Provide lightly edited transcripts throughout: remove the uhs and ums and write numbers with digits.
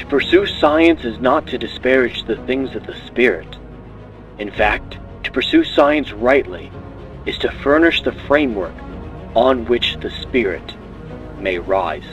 To pursue science is not to disparage the things of the spirit. In fact, to pursue science rightly is to furnish the framework on which the spirit may rise.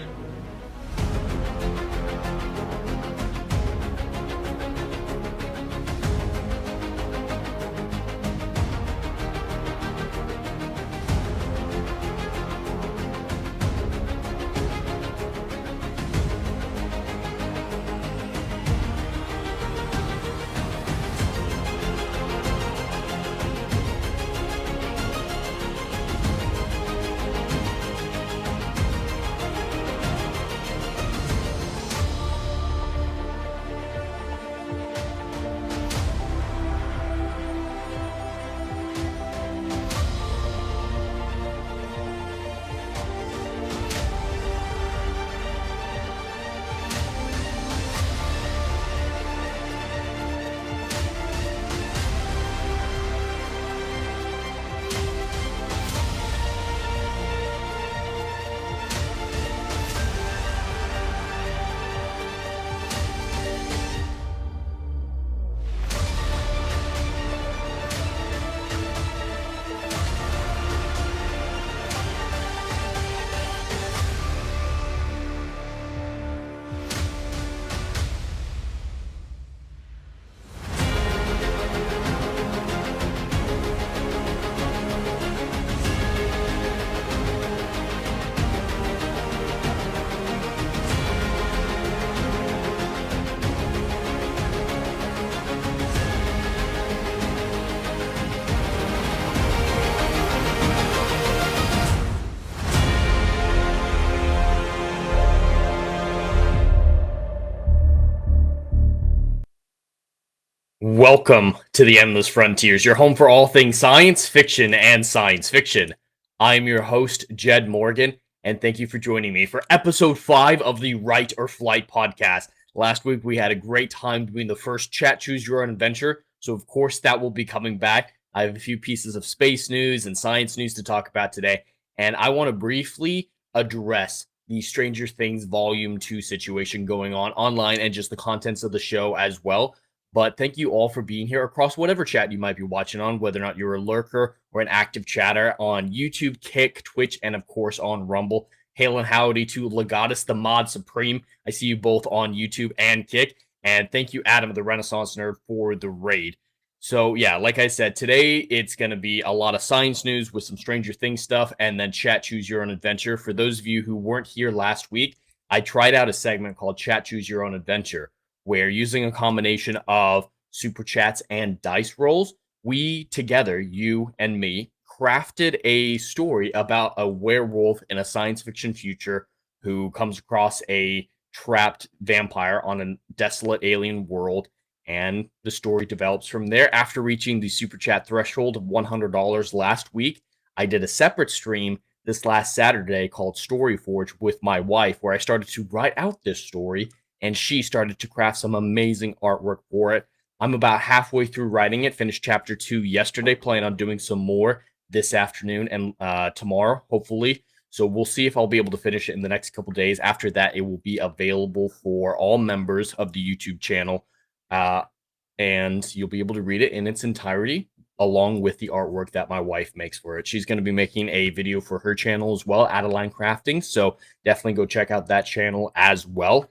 Welcome to the Endless Frontiers, your home for all things science fiction and science fiction. I'm your host, Jed Morgan, and thank you for joining me for episode 5 of the Write or Flight podcast. Last week, we had a great time doing the first Chat Choose Your Own Adventure, so of course that will be coming back. I have a few pieces of space news and science news to talk about today, and I want to briefly address the Stranger Things Volume 2 situation going on online and just the contents of the show as well. But thank you all for being here across whatever chat you might be watching on, whether or not you're a lurker or an active chatter on YouTube, Kick, Twitch, and of course on Rumble. Hail and howdy to Legatus the Mod Supreme. I see you both on YouTube and Kick. And thank you, Adam the Renaissance Nerd, for the raid. So yeah, like I said, today it's going to be a lot of science news with some Stranger Things stuff and then Chat Choose Your Own Adventure. For those of you who weren't here last week, I tried out a segment called Chat Choose Your Own Adventure, where using a combination of super chats and dice rolls, we together, you and me, crafted a story about a werewolf in a science fiction future who comes across a trapped vampire on a desolate alien world, and the story develops from there. After reaching the super chat threshold of $100 last week, I did a separate stream this last Saturday called Story Forge with my wife, where I started to write out this story, and she started to craft some amazing artwork for it. I'm about halfway through writing it, finished chapter 2 yesterday, plan on doing some more this afternoon and tomorrow, hopefully. So we'll see if I'll be able to finish it in the next couple days. After that, it will be available for all members of the YouTube channel, and you'll be able to read it in its entirety, along with the artwork that my wife makes for it. She's going to be making a video for her channel as well, Adeline Crafting, so definitely go check out that channel as well.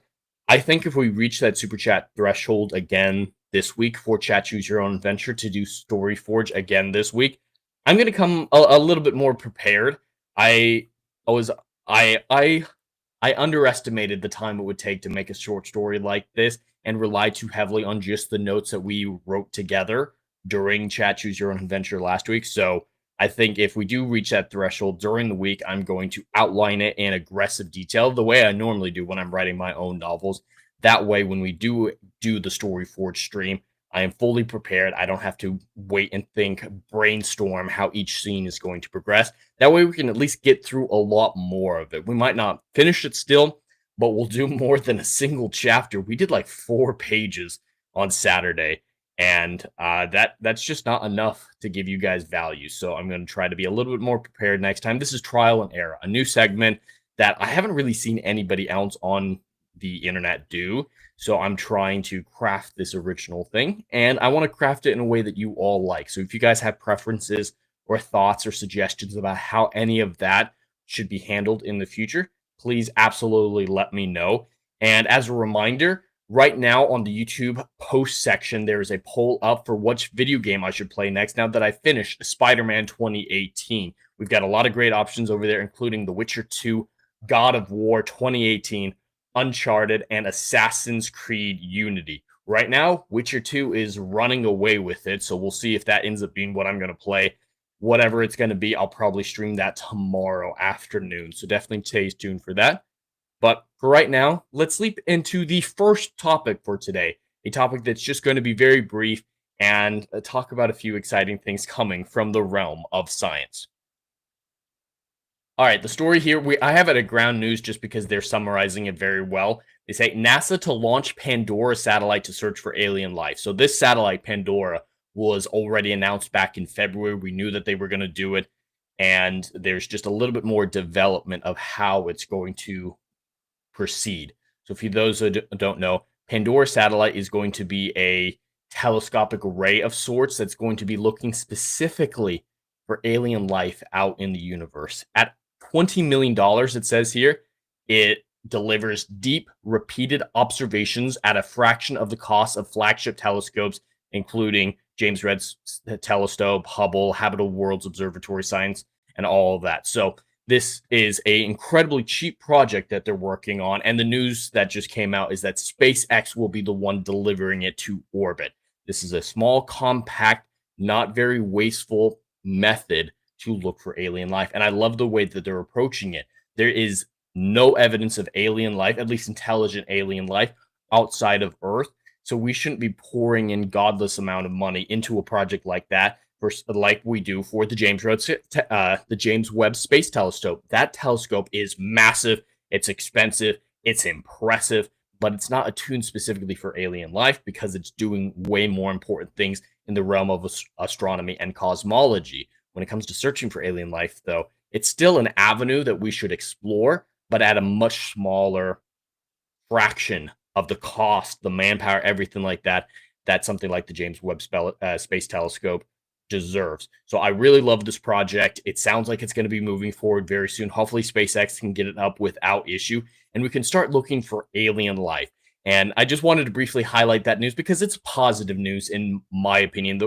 I think if we reach that super chat threshold again this week for Chat Choose Your Own Adventure to do Story Forge again this week, I'm going to come a little bit more prepared. I underestimated the time it would take to make a short story like this and rely too heavily on just the notes that we wrote together during Chat Choose Your Own Adventure last week. So I think if we do reach that threshold during the week, I'm going to outline it in aggressive detail the way I normally do when I'm writing my own novels. That way, when we do the Story Forge stream, I am fully prepared. I don't have to wait and think, brainstorm how each scene is going to progress. That way, we can at least get through a lot more of it. We might not finish it still, but we'll do more than a single chapter. We did like 4 pages on Saturday. And that's just not enough to give you guys value. So I'm going to try to be a little bit more prepared next time. This is Trial and Error, a new segment that I haven't really seen anybody else on the internet do. So I'm trying to craft this original thing, and I want to craft it in a way that you all like. So if you guys have preferences or thoughts or suggestions about how any of that should be handled in the future, please absolutely let me know. And as a reminder, right now on the YouTube post section, there is a poll up for which video game I should play next now that I finished Spider-Man 2018. We've got a lot of great options over there, including The Witcher 2, God of War 2018, Uncharted, and Assassin's Creed Unity. Right now, Witcher 2 is running away with it, so we'll see if that ends up being what I'm going to play. Whatever it's going to be, I'll probably stream that tomorrow afternoon, so definitely stay tuned for that. But for right now, let's leap into the first topic for today, a topic that's just going to be very brief and talk about a few exciting things coming from the realm of science. All right, the story here, I have it at ground news just because they're summarizing it very well. They say NASA to launch Pandora satellite to search for alien life. So this satellite, Pandora, was already announced back in February. We knew that they were going to do it, and there's just a little bit more development of how it's going to proceed. So for those who don't know, Pandora satellite is going to be a telescopic array of sorts that's going to be looking specifically for alien life out in the universe. At $20 million, it says here, it delivers deep, repeated observations at a fraction of the cost of flagship telescopes, including James Webb's telescope, Hubble, Habitable Worlds Observatory Science, and all of that. So this is an incredibly cheap project that they're working on, and the news that just came out is that SpaceX will be the one delivering it to orbit. This is a small, compact, not very wasteful method to look for alien life, and I love the way that they're approaching it. There is no evidence of alien life, at least intelligent alien life, outside of Earth, so we shouldn't be pouring in godless amount of money into a project like that, like we do for the James Webb Space Telescope. That telescope is massive, it's expensive, it's impressive, but it's not attuned specifically for alien life because it's doing way more important things in the realm of astronomy and cosmology. When it comes to searching for alien life, though, it's still an avenue that we should explore, but at a much smaller fraction of the cost, the manpower, everything like that, that something like the James Webb Space Telescope deserves. So I really love this project. It sounds like it's going to be moving forward very soon. Hopefully SpaceX can get it up without issue, and we can start looking for alien life. And I just wanted to briefly highlight that news because it's positive news, in my opinion.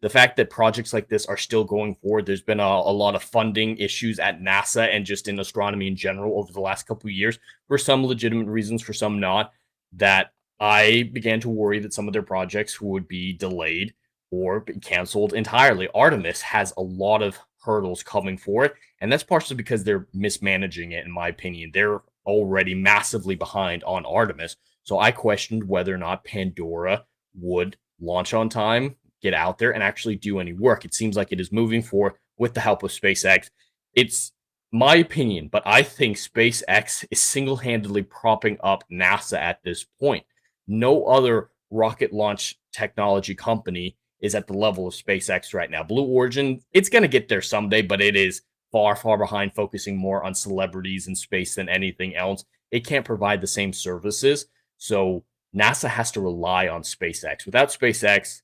The fact that projects like this are still going forward, there's been a lot of funding issues at NASA and just in astronomy in general over the last couple of years, for some legitimate reasons, for some not, that I began to worry that some of their projects would be delayed or be canceled entirely. Artemis has a lot of hurdles coming for it, and that's partially because they're mismanaging it, in my opinion. They're already massively behind on Artemis, so I questioned whether or not Pandora would launch on time, get out there, and actually do any work. It seems like it is moving forward with the help of SpaceX. It's my opinion, but I think SpaceX is single-handedly propping up NASA at this point. No other rocket launch technology company is at the level of SpaceX right now. Blue Origin, it's going to get there someday, but it is far, far behind, focusing more on celebrities in space than anything else. It can't provide the same services, so NASA has to rely on SpaceX. Without SpaceX,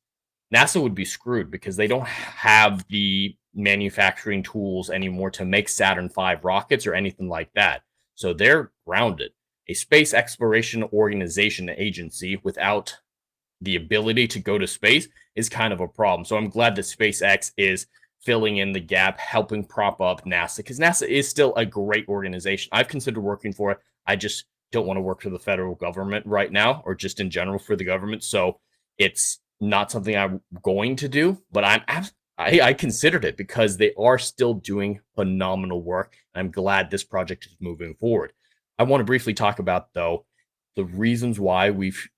NASA would be screwed because they don't have the manufacturing tools anymore to make Saturn V rockets or anything like that. So they're grounded. A space exploration organization agency without the ability to go to space is kind of a problem. So I'm glad that SpaceX is filling in the gap, helping prop up NASA, because NASA is still a great organization. I've considered working for it. I just don't want to work for the federal government right now, or just in general for the government. So it's not something I'm going to do, but I considered it because they are still doing phenomenal work. I'm glad this project is moving forward. I want to briefly talk about, though, the reasons why we've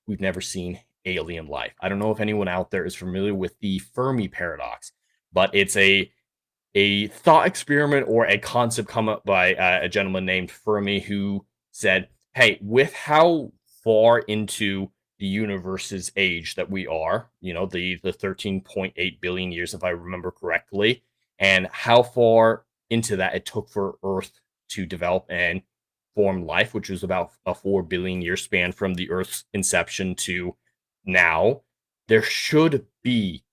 never seen alien life. I don't know if anyone out there is familiar with the Fermi paradox, but it's a thought experiment or a concept come up by a gentleman named Fermi, who said, hey, with how far into the universe's age that we are, the 13.8 billion years, if I remember correctly, and how far into that it took for Earth to develop and formed life, which was about a 4 billion year span from the Earth's inception to now, there should be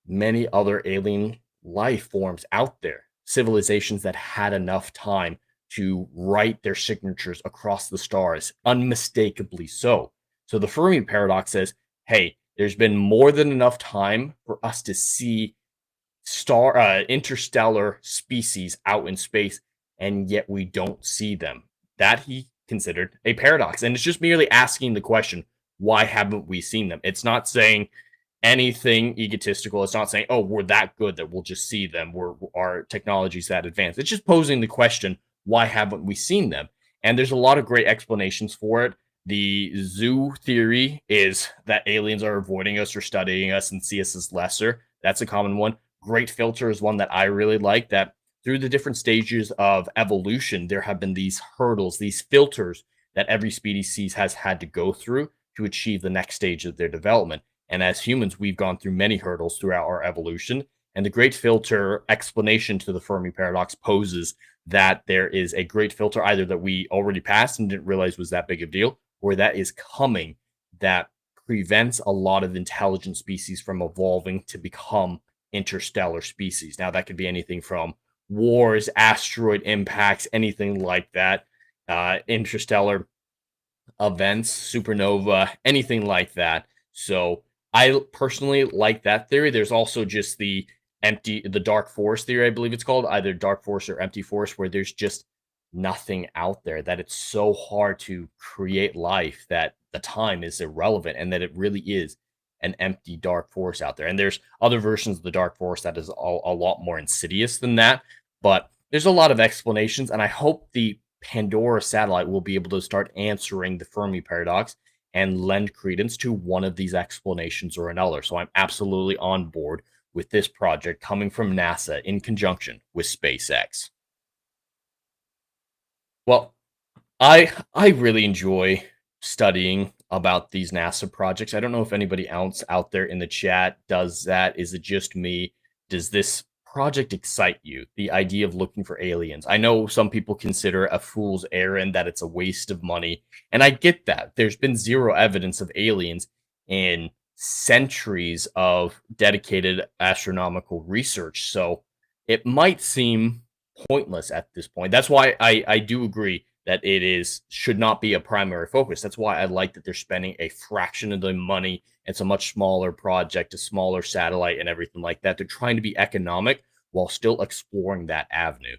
many other alien life forms out there, civilizations that had enough time to write their signatures across the stars, unmistakably so. So the Fermi paradox says, hey, there's been more than enough time for us to see interstellar species out in space, and yet we don't see them. That he considered a paradox. And it's just merely asking the question, why haven't we seen them? It's not saying anything egotistical. It's not saying, oh, we're that good that we'll just see them. Our technology's that advanced. It's just posing the question, why haven't we seen them? And there's a lot of great explanations for it. The zoo theory is that aliens are avoiding us or studying us and see us as lesser. That's a common one. Great filter is one that I really like, that through the different stages of evolution, there have been these hurdles, these filters that every species has had to go through to achieve the next stage of their development. And as humans, we've gone through many hurdles throughout our evolution. And the great filter explanation to the Fermi paradox poses that there is a great filter either that we already passed and didn't realize was that big of a deal, or that is coming that prevents a lot of intelligent species from evolving to become interstellar species. Now, that could be anything from wars, asteroid impacts, anything like that, interstellar events, supernova, anything like that. So I personally like that theory. There's also just the dark force theory, I believe it's called, either dark force or empty force, where there's just nothing out there, that it's so hard to create life that the time is irrelevant, and that it really is an empty dark force out there. And there's other versions of the dark force that is a lot more insidious than that, but there's a lot of explanations, and I hope the Pandora satellite will be able to start answering the Fermi paradox and lend credence to one of these explanations or another. So I'm absolutely on board with this project coming from NASA in conjunction with SpaceX. Well, I really enjoy studying about these NASA projects. I don't know if anybody else out there in the chat does that. Is it just me? Does this project excite you? The idea of looking for aliens. I know some people consider a fool's errand, that it's a waste of money, and I get that. There's been zero evidence of aliens in centuries of dedicated astronomical research, so it might seem pointless at this point. That's why I do agree that should not be a primary focus. That's why I like that they're spending a fraction of the money. It's a much smaller project, a smaller satellite, and everything like that. They're trying to be economic while still exploring that avenue.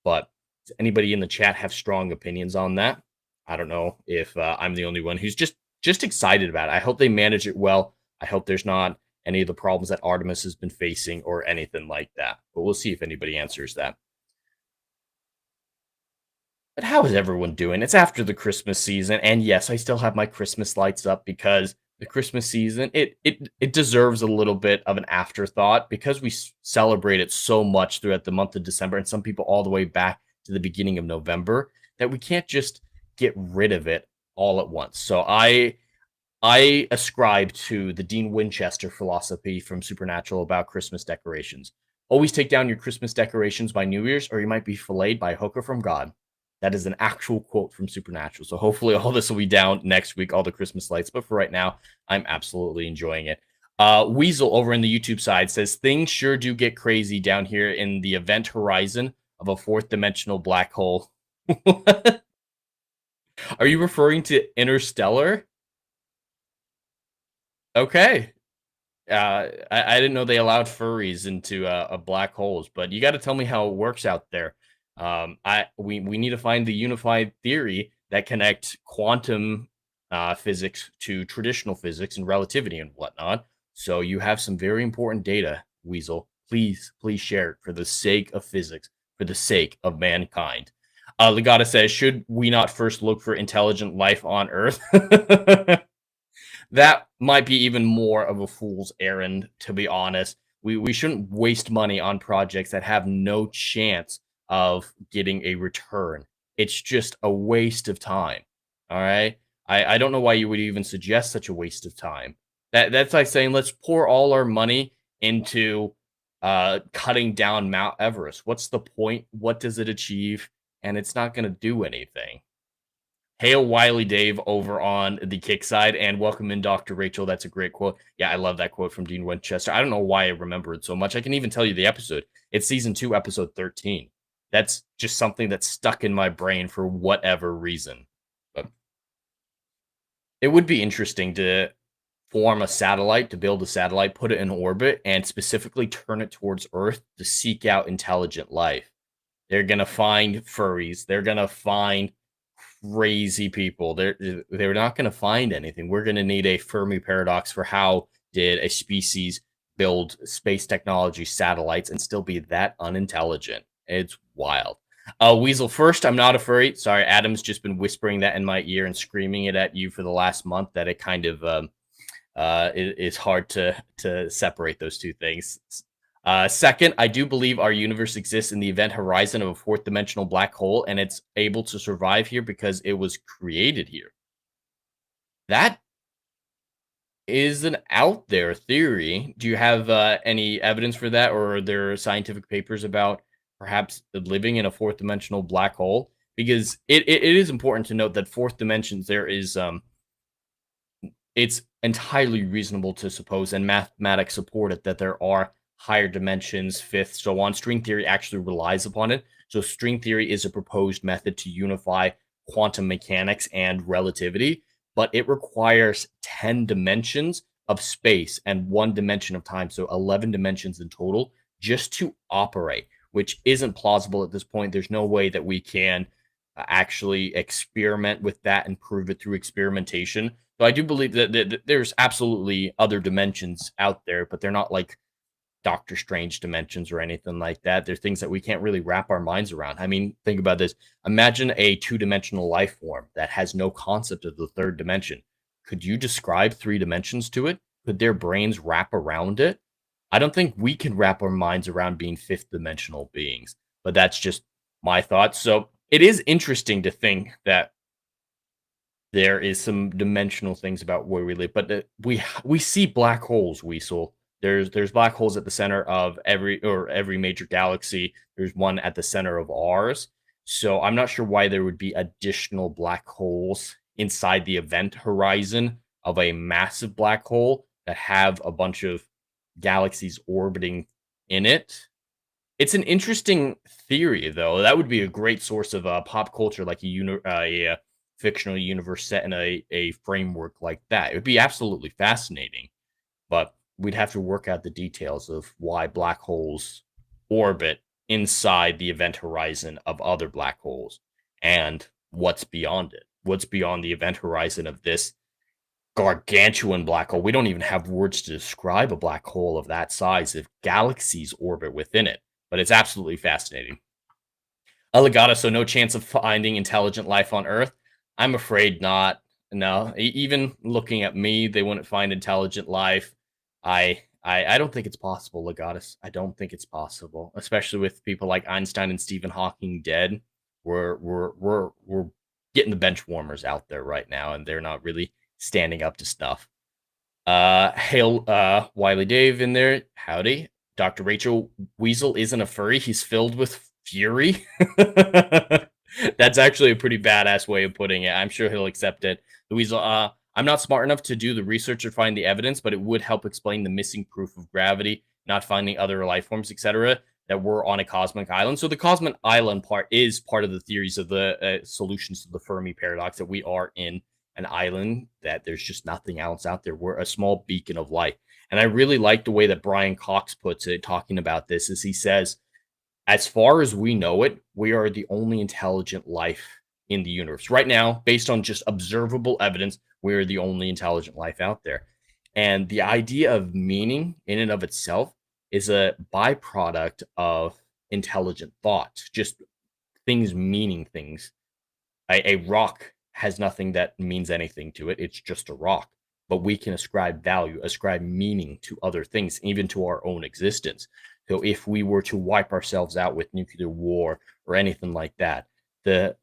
But does anybody in the chat have strong opinions on that? I don't know if I'm the only one who's just excited about it. I hope they manage it well. I hope there's not any of the problems that Artemis has been facing or anything like that. But we'll see if anybody answers that. But how is everyone doing? It's after the Christmas season, and yes, I still have my Christmas lights up because the Christmas season, it deserves a little bit of an afterthought because we celebrate it so much throughout the month of December, and some people all the way back to the beginning of November, that we can't just get rid of it all at once. So I ascribe to the Dean Winchester philosophy from Supernatural about Christmas decorations. Always take down your Christmas decorations by New Year's, or you might be filleted by a hooker from God. That is an actual quote from Supernatural. So hopefully all this will be down next week, all the Christmas lights. But for right now, I'm absolutely enjoying it. Weasel over in the YouTube side says, things sure do get crazy down here in the event horizon of a fourth dimensional black hole. Are you referring to Interstellar? Okay. I didn't know they allowed furries into black holes, but you got to tell me how it works out there. We need to find the unified theory that connects quantum physics to traditional physics and relativity and whatnot. So you have some very important data, Weasel. Please share it for the sake of physics, for the sake of mankind. Legata says, should we not first look for intelligent life on Earth? That might be even more of a fool's errand, to be honest. We shouldn't waste money on projects that have no chance of getting a return. It's just a waste of time. All right. I don't know why you would even suggest such a waste of time. That's like saying, let's pour all our money into cutting down Mount Everest. What's the point? What does it achieve? And it's not going to do anything. Hail Wiley Dave over on the kick side, and welcome in Dr. Rachel. That's a great quote. Yeah, I love that quote from Dean Winchester. I don't know why I remember it so much. I can even tell you the episode. It's season 2, episode 13. That's just something that's stuck in my brain for whatever reason. But it would be interesting to form a satellite, to build a satellite, put it in orbit, and specifically turn it towards Earth to seek out intelligent life. They're going to find furries. They're going to find crazy people. They're not going to find anything. We're going to need a Fermi paradox for how did a species build space technology satellites and still be that unintelligent. It's wild. Weasel first, I'm not a furry. Sorry, Adam's just been whispering that in my ear and screaming it at you for the last month that it kind of it is hard to separate those two things. Second, I do believe our universe exists in the event horizon of a fourth dimensional black hole, and it's able to survive here because it was created here. That is an out there theory. Do you have any evidence for that, or are there scientific papers about perhaps living in a fourth dimensional black hole? Because it is important to note that fourth dimensions, there is it's entirely reasonable to suppose, and mathematics support it, that there are higher dimensions, fifth, so on. String theory actually relies upon it. So string theory is a proposed method to unify quantum mechanics and relativity, but it requires 10 dimensions of space and 1 dimension of time, so 11 dimensions in total, just to operate, which isn't plausible at this point. There's no way that we can actually experiment with that and prove it through experimentation. So I do believe that there's absolutely other dimensions out there, but they're not like Doctor Strange dimensions or anything like that. They're things that we can't really wrap our minds around. I mean, think about this. Imagine a 2-dimensional life form that has no concept of the third dimension. Could you describe 3 dimensions to it? Could their brains wrap around it? I don't think we can wrap our minds around being 5th dimensional beings, but that's just my thoughts. So it is interesting to think that there is some dimensional things about where we live, but we see black holes, Weasel. There's black holes at the center of every major galaxy. There's one at the center of ours. So I'm not sure why there would be additional black holes inside the event horizon of a massive black hole that have a bunch of galaxies orbiting in it. It's an interesting theory, though. That would be a great source of pop culture, like a fictional universe set in a framework like that. It would be absolutely fascinating, but we'd have to work out the details of why black holes orbit inside the event horizon of other black holes and what's beyond it. What's beyond the event horizon of this gargantuan black hole? We don't even have words to describe a black hole of that size if galaxies orbit within it, but it's absolutely fascinating. Legato, so no chance of finding intelligent life on Earth? I'm afraid not. No, even looking at me, they wouldn't find intelligent life. I don't think it's possible, Legatus. I don't think it's possible, especially with people like Einstein and Stephen Hawking dead. We're getting the bench warmers out there right now, and they're not really standing up to stuff. Hail Wiley Dave in there. Howdy. Dr. Rachel, Weasel isn't a furry. He's filled with fury. That's actually a pretty badass way of putting it. I'm sure he'll accept it. The Weasel, I'm not smart enough to do the research or find the evidence, but it would help explain the missing proof of gravity, not finding other life forms, etc., that were on a cosmic island. So the cosmic island part is part of the theories of the solutions to the Fermi paradox, that we are in an island, that there's just nothing else out there. We're a small beacon of light. And I really like the way that Brian Cox puts it, talking about this, is he says, as far as we know it, we are the only intelligent life in the universe. Right now, based on just observable evidence, we're the only intelligent life out there. And the idea of meaning in and of itself is a byproduct of intelligent thought, just things meaning things. A rock has nothing that means anything to it. It's just a rock. But we can ascribe value, ascribe meaning to other things, even to our own existence. So if we were to wipe ourselves out with nuclear war or anything like that, the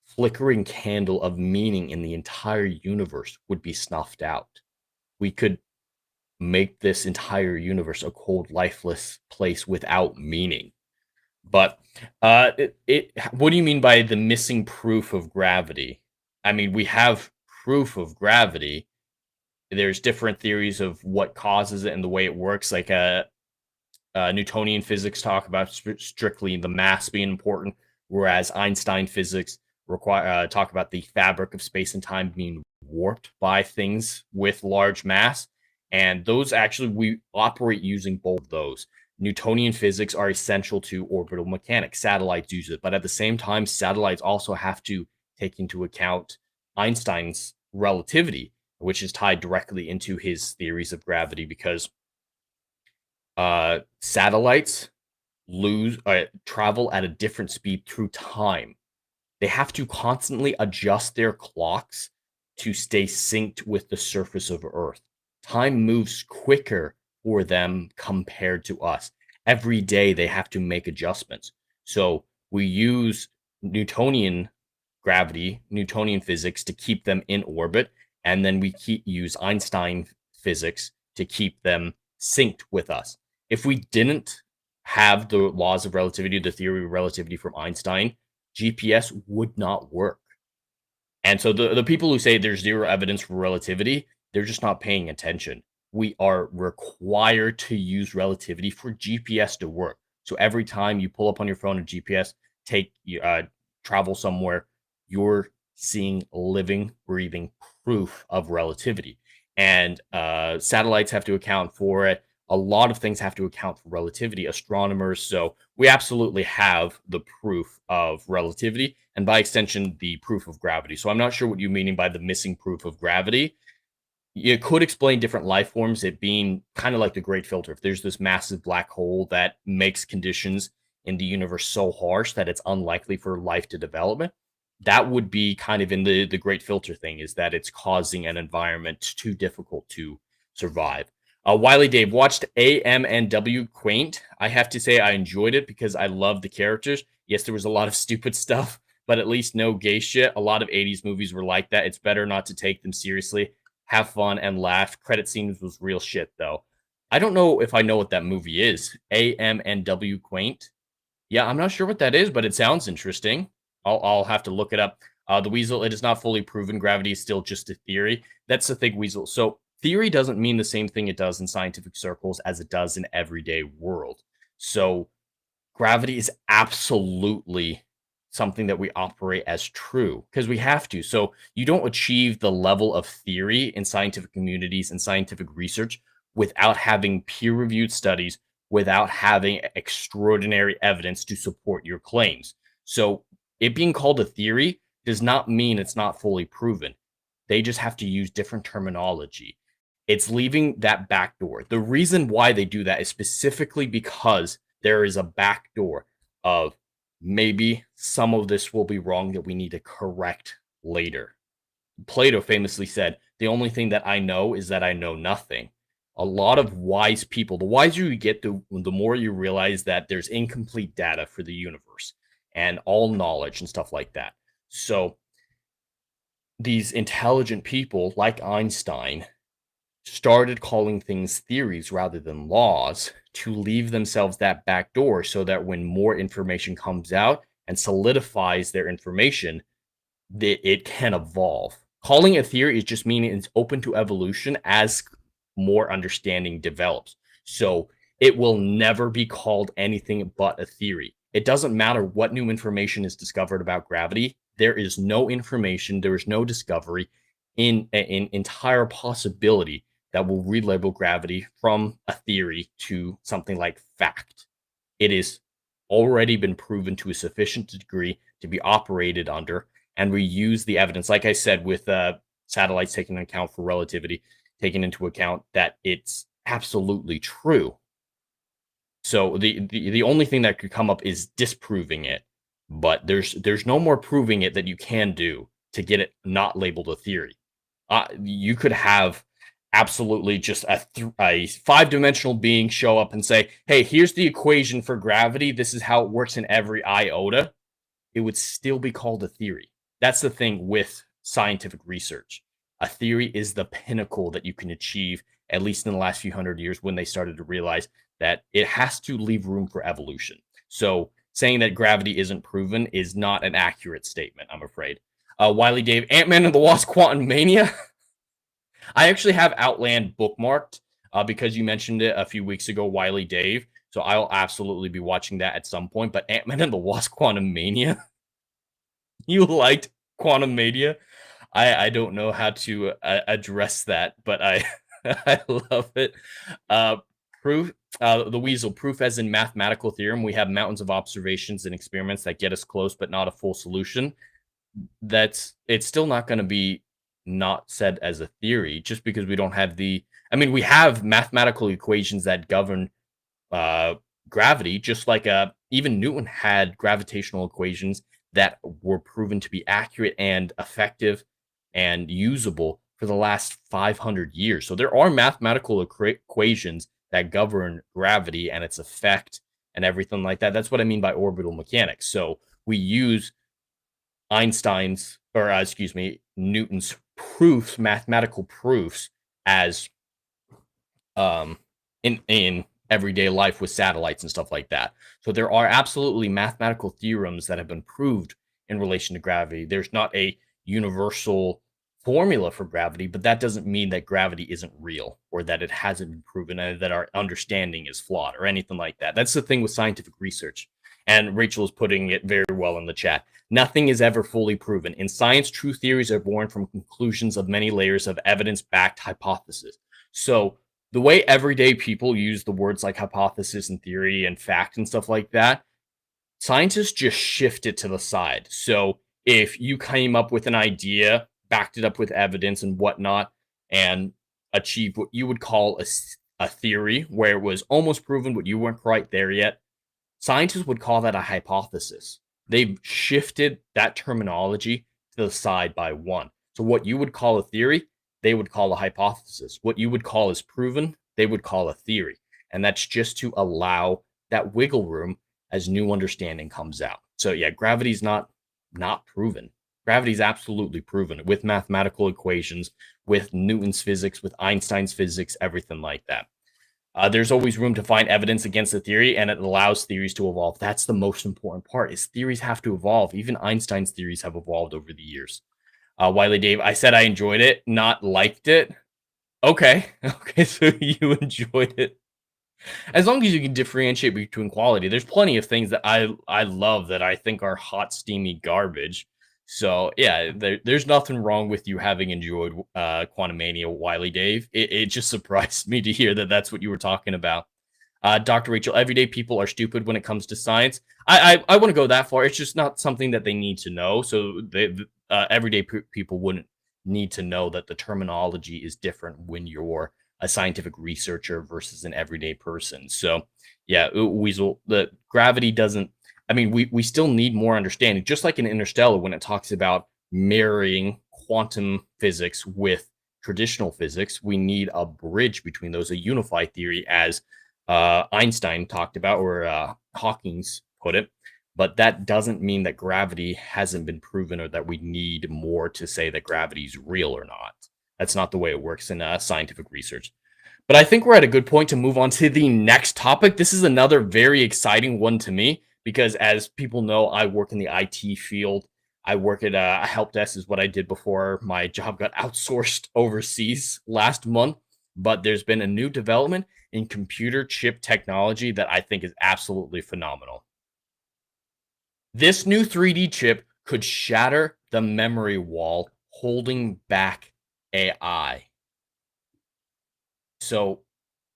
flickering candle of meaning in the entire universe would be snuffed out. We could make this entire universe a cold, lifeless place without meaning. But what do you mean by the missing proof of gravity? I mean, we have proof of gravity. There's different theories of what causes it and the way it works. Like Newtonian physics talk about strictly the mass being important, whereas Einstein physics talk about the fabric of space and time being warped by things with large mass. And those actually, we operate using both of those. Newtonian physics are essential to orbital mechanics. Satellites use it, but at the same time, satellites also have to take into account Einstein's relativity, which is tied directly into his theories of gravity, because satellites travel at a different speed through time. They have to constantly adjust their clocks to stay synced with the surface of Earth. Time moves quicker for them compared to us. Every day they have to make adjustments. So we use Newtonian gravity, Newtonian physics to keep them in orbit, and then we use Einstein physics to keep them synced with us. If we didn't have the laws of relativity, the theory of relativity from Einstein, GPS would not work. And so the people who say there's zero evidence for relativity, they're just not paying attention. We are required to use relativity for GPS to work. So every time you pull up on your phone a GPS, travel somewhere, you're seeing living, breathing proof of relativity. And satellites have to account for it. A lot of things have to account for relativity, astronomers. So we absolutely have the proof of relativity, and by extension, the proof of gravity. So I'm not sure what you're meaning by the missing proof of gravity. You could explain different life forms, it being kind of like the Great Filter. If there's this massive black hole that makes conditions in the universe so harsh that it's unlikely for life to develop, that would be kind of in the Great Filter thing, is that it's causing an environment too difficult to survive. Wiley Dave watched AMNW Quaint. I have to say I enjoyed it because I love the characters. Yes, there was a lot of stupid stuff, but at least no gay shit. A lot of 80s movies were like that. It's better not to take them seriously. Have fun and laugh. Credit scenes was real shit, though. I don't know if I know what that movie is. AMNW Quaint. Yeah, I'm not sure what that is, but it sounds interesting. I'll have to look it up. The Weasel, it is not fully proven. Gravity is still just a theory. That's the thing, Weasel. So theory doesn't mean the same thing it does in scientific circles as it does in everyday world. So gravity is absolutely something that we operate as true because we have to. So you don't achieve the level of theory in scientific communities and scientific research without having peer-reviewed studies, without having extraordinary evidence to support your claims. So it being called a theory does not mean it's not fully proven. They just have to use different terminology. It's leaving that back door. The reason why they do that is specifically because there is a back door of maybe some of this will be wrong that we need to correct later. Plato famously said, the only thing that I know is that I know nothing. A lot of wise people, the wiser you get, the more you realize that there's incomplete data for the universe and all knowledge and stuff like that. So these intelligent people like Einstein started calling things theories rather than laws to leave themselves that back door so that when more information comes out and solidifies their information, that it can evolve. Calling a theory is just meaning it's open to evolution as more understanding develops. So it will never be called anything but a theory. It doesn't matter what new information is discovered about gravity. There is no information, there is no discovery in entire possibility that will relabel gravity from a theory to something like fact. It is already been proven to a sufficient degree to be operated under, and we use the evidence, like I said, with satellites taking into account for relativity, taking into account that it's absolutely true. So the only thing that could come up is disproving it, but there's no more proving it that you can do to get it not labeled a theory. You could have absolutely just a five-dimensional being show up and say, hey, here's the equation for gravity. This is how it works in every iota. It would still be called a theory. That's the thing with scientific research. A theory is the pinnacle that you can achieve, at least in the last few hundred years when they started to realize that it has to leave room for evolution. So saying that gravity isn't proven is not an accurate statement, I'm afraid. Wiley Dave, Ant-Man and the Wasp: Quantumania. I actually have Outland bookmarked because you mentioned it a few weeks ago, Wiley Dave. So I'll absolutely be watching that at some point. But Ant-Man and the Wasp: Quantumania. You liked Quantumania? I don't know how to address that, but I I love it. Uh, proof, the Weasel proof, as in mathematical theorem. We have mountains of observations and experiments that get us close, but not a full solution. It's still not going to be not said as a theory just because we don't have the. I mean, we have mathematical equations that govern uh, gravity, just like even Newton had gravitational equations that were proven to be accurate and effective and usable for the last 500 years. So there are mathematical equations that govern gravity and its effect and everything like that. That's what I mean by orbital mechanics. So we use Einstein's, or excuse me, Newton's proofs, mathematical proofs, as in everyday life with satellites and stuff like that. So there are absolutely mathematical theorems that have been proved in relation to gravity. There's not a universal formula for gravity, but that doesn't mean that gravity isn't real or that it hasn't been proven and that our understanding is flawed or anything like that. That's the thing with scientific research. And Rachel is putting it very well in the chat. Nothing is ever fully proven. In science, true theories are born from conclusions of many layers of evidence-backed hypothesis. So the way everyday people use the words like hypothesis and theory and fact and stuff like that, scientists just shift it to the side. So if you came up with an idea, backed it up with evidence and whatnot, and achieved what you would call a theory where it was almost proven, but you weren't quite there yet, scientists would call that a hypothesis. They've shifted that terminology to the side by one. So what you would call a theory, they would call a hypothesis. What you would call as proven, they would call a theory. And that's just to allow that wiggle room as new understanding comes out. So yeah, gravity's not proven. Gravity's absolutely proven with mathematical equations, with Newton's physics, with Einstein's physics, everything like that. There's always room to find evidence against a theory, and it allows theories to evolve. That's the most important part, is theories have to evolve. Even Einstein's theories have evolved over the years. Wiley Dave, I said I enjoyed it, not liked it. Okay. Okay, so you enjoyed it. As long as you can differentiate between quality, there's plenty of things that I love that I think are hot, steamy garbage. So yeah, there's nothing wrong with you having enjoyed Quantumania, Wiley Dave. It just surprised me to hear that that's what you were talking about. Dr. Rachel, everyday people are stupid when it comes to science. I want to go that far. It's just not something that they need to know. So everyday people wouldn't need to know that the terminology is different when you're a scientific researcher versus an everyday person. So yeah, Weasel, the gravity doesn't, I mean, we still need more understanding, just like in Interstellar when it talks about marrying quantum physics with traditional physics. We need a bridge between those, a unified theory, as Einstein talked about, or Hawking's put it. But that doesn't mean that gravity hasn't been proven or that we need more to say that gravity is real or not. That's not the way it works in scientific research. But I think we're at a good point to move on to the next topic. This is another very exciting one to me because, as people know, I work in the IT field. I work at a help desk is what I did before my job got outsourced overseas last month. But there's been a new development in computer chip technology that I think is absolutely phenomenal. This new 3D chip could shatter the memory wall holding back AI. So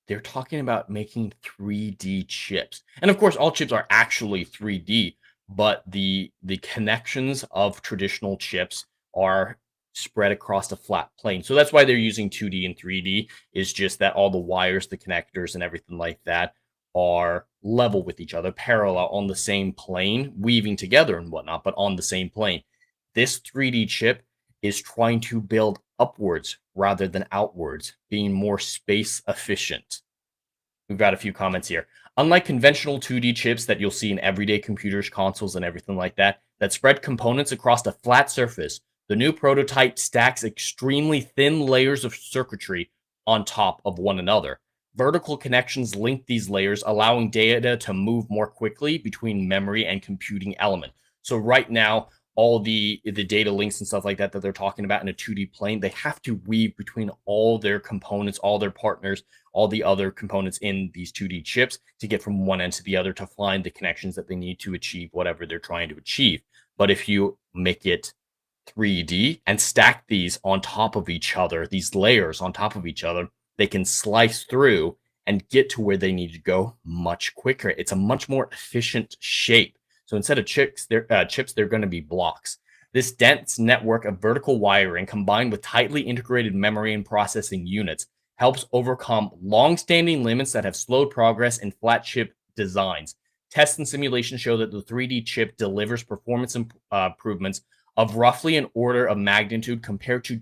they're talking about making 3D chips. And of course, all chips are actually 3D, but the connections of traditional chips are spread across a flat plane. So that's why they're using 2D and 3D, is just that all the wires, the connectors, and everything like that are level with each other, parallel on the same plane, weaving together and whatnot, but on the same plane. This 3D chip is trying to build upwards rather than outwards, being more space efficient. We've got a few comments here. Unlike conventional 2D chips that you'll see in everyday computers, consoles, and everything like that spread components across a flat surface, the new prototype stacks extremely thin layers of circuitry on top of one another. Vertical connections link these layers, allowing data to move more quickly between memory and computing element. So right now, all the data links and stuff like that that they're talking about in a 2D plane, they have to weave between all their components, all their partners, all the other components in these 2D chips to get from one end to the other to find the connections that they need to achieve whatever they're trying to achieve. But if you make it 3D and stack these on top of each other, these layers on top of each other, they can slice through and get to where they need to go much quicker. It's a much more efficient shape. So instead of chips, they're going to be blocks. This dense network of vertical wiring combined with tightly integrated memory and processing units helps overcome long-standing limits that have slowed progress in flat chip designs. Tests and simulations show that the 3D chip delivers performance improvements of roughly an order of magnitude compared to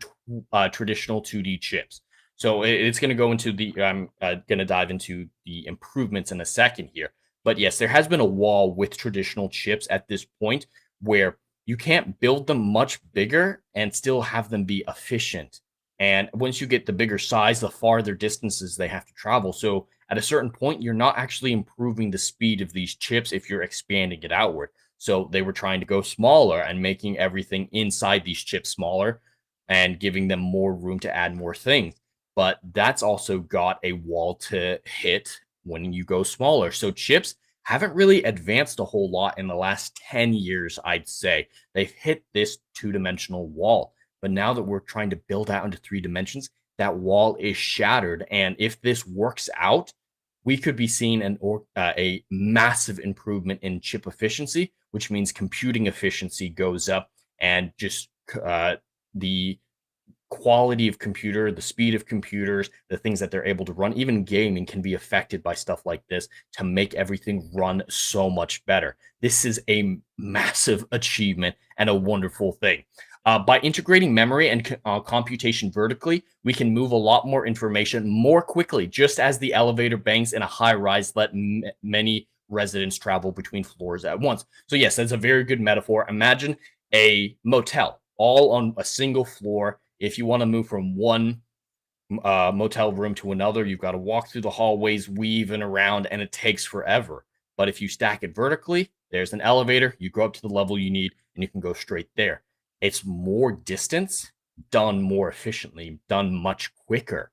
traditional 2D chips. So it's going to go into I'm going to dive into the improvements in a second here. But yes, there has been a wall with traditional chips at this point where you can't build them much bigger and still have them be efficient. And once you get the bigger size, the farther distances they have to travel. So at a certain point, you're not actually improving the speed of these chips if you're expanding it outward. So they were trying to go smaller and making everything inside these chips smaller and giving them more room to add more things. But that's also got a wall to hit when you go smaller. So chips haven't really advanced a whole lot in the last 10 years, I'd say. They've hit this two-dimensional wall. But now that we're trying to build out into 3 dimensions, that wall is shattered. And if this works out, we could be seeing a massive improvement in chip efficiency, which means computing efficiency goes up and just the quality of computer, the speed of computers, the things that they're able to run, even gaming can be affected by stuff like this to make everything run so much better. This is a massive achievement and a wonderful thing. By integrating memory and computation vertically, we can move a lot more information more quickly, just as the elevator banks in a high rise let many residents travel between floors at once. So yes, that's a very good metaphor. Imagine a motel all on a single floor. If you want to move from one motel room to another, you've got to walk through the hallways, weave and around, and it takes forever. But if you stack it vertically, there's an elevator, you go up to the level you need, and you can go straight there. It's more distance done more efficiently, done much quicker.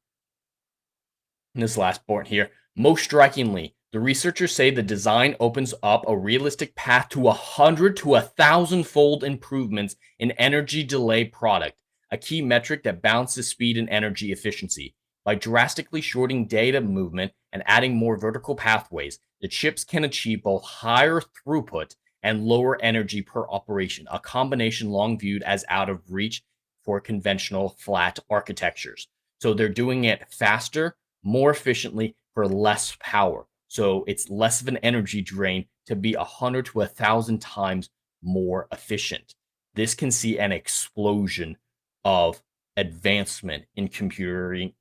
And this last point here, most strikingly, the researchers say the design opens up a realistic path to 100 to 1,000-fold improvements in energy delay product, a key metric that balances speed and energy efficiency. By drastically shorting data movement and adding more vertical pathways, the chips can achieve both higher throughput and lower energy per operation, a combination long viewed as out of reach for conventional flat architectures. So they're doing it faster, more efficiently for less power. So it's less of an energy drain to be 100 to 1,000 times more efficient. This can see an explosion of advancement in computing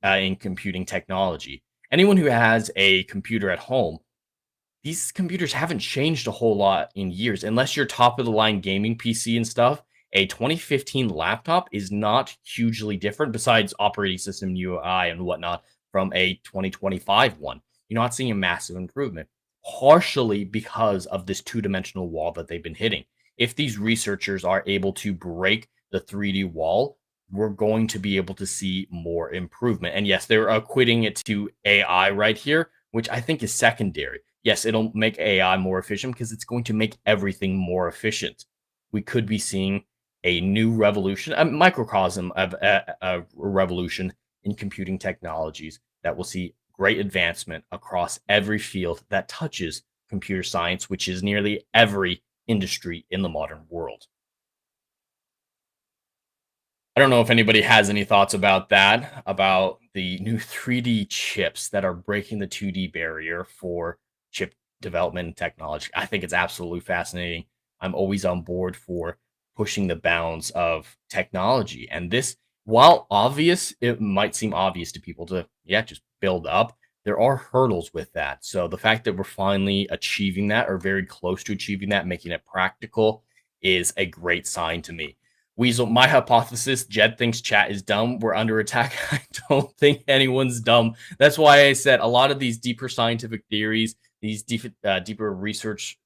technology. Anyone who has a computer at home, these computers haven't changed a whole lot in years. Unless you're top of the line gaming PC and stuff, a 2015 laptop is not hugely different besides operating system UI and whatnot from a 2025 one. You're not seeing a massive improvement, partially because of this two-dimensional wall that they've been hitting. If these researchers are able to break the 3D wall, we're going to be able to see more improvement. And yes, they're equating it to AI right here, which I think is secondary. Yes, it'll make AI more efficient because it's going to make everything more efficient. We could be seeing a new revolution, a microcosm of a revolution in computing technologies that will see great advancement across every field that touches computer science, which is nearly every industry in the modern world. I don't know if anybody has any thoughts about that, about the new 3D chips that are breaking the 2D barrier for chip development and technology. I think it's absolutely fascinating. I'm always on board for pushing the bounds of technology. And this, while obvious, it might seem obvious to people to, just build up. There are hurdles with that. So the fact that we're finally achieving that or very close to achieving that, making it practical, is a great sign to me. Weasel, my hypothesis, Jed thinks chat is dumb. We're under attack. I don't think anyone's dumb. That's why I said a lot of these deeper scientific theories, these deeper research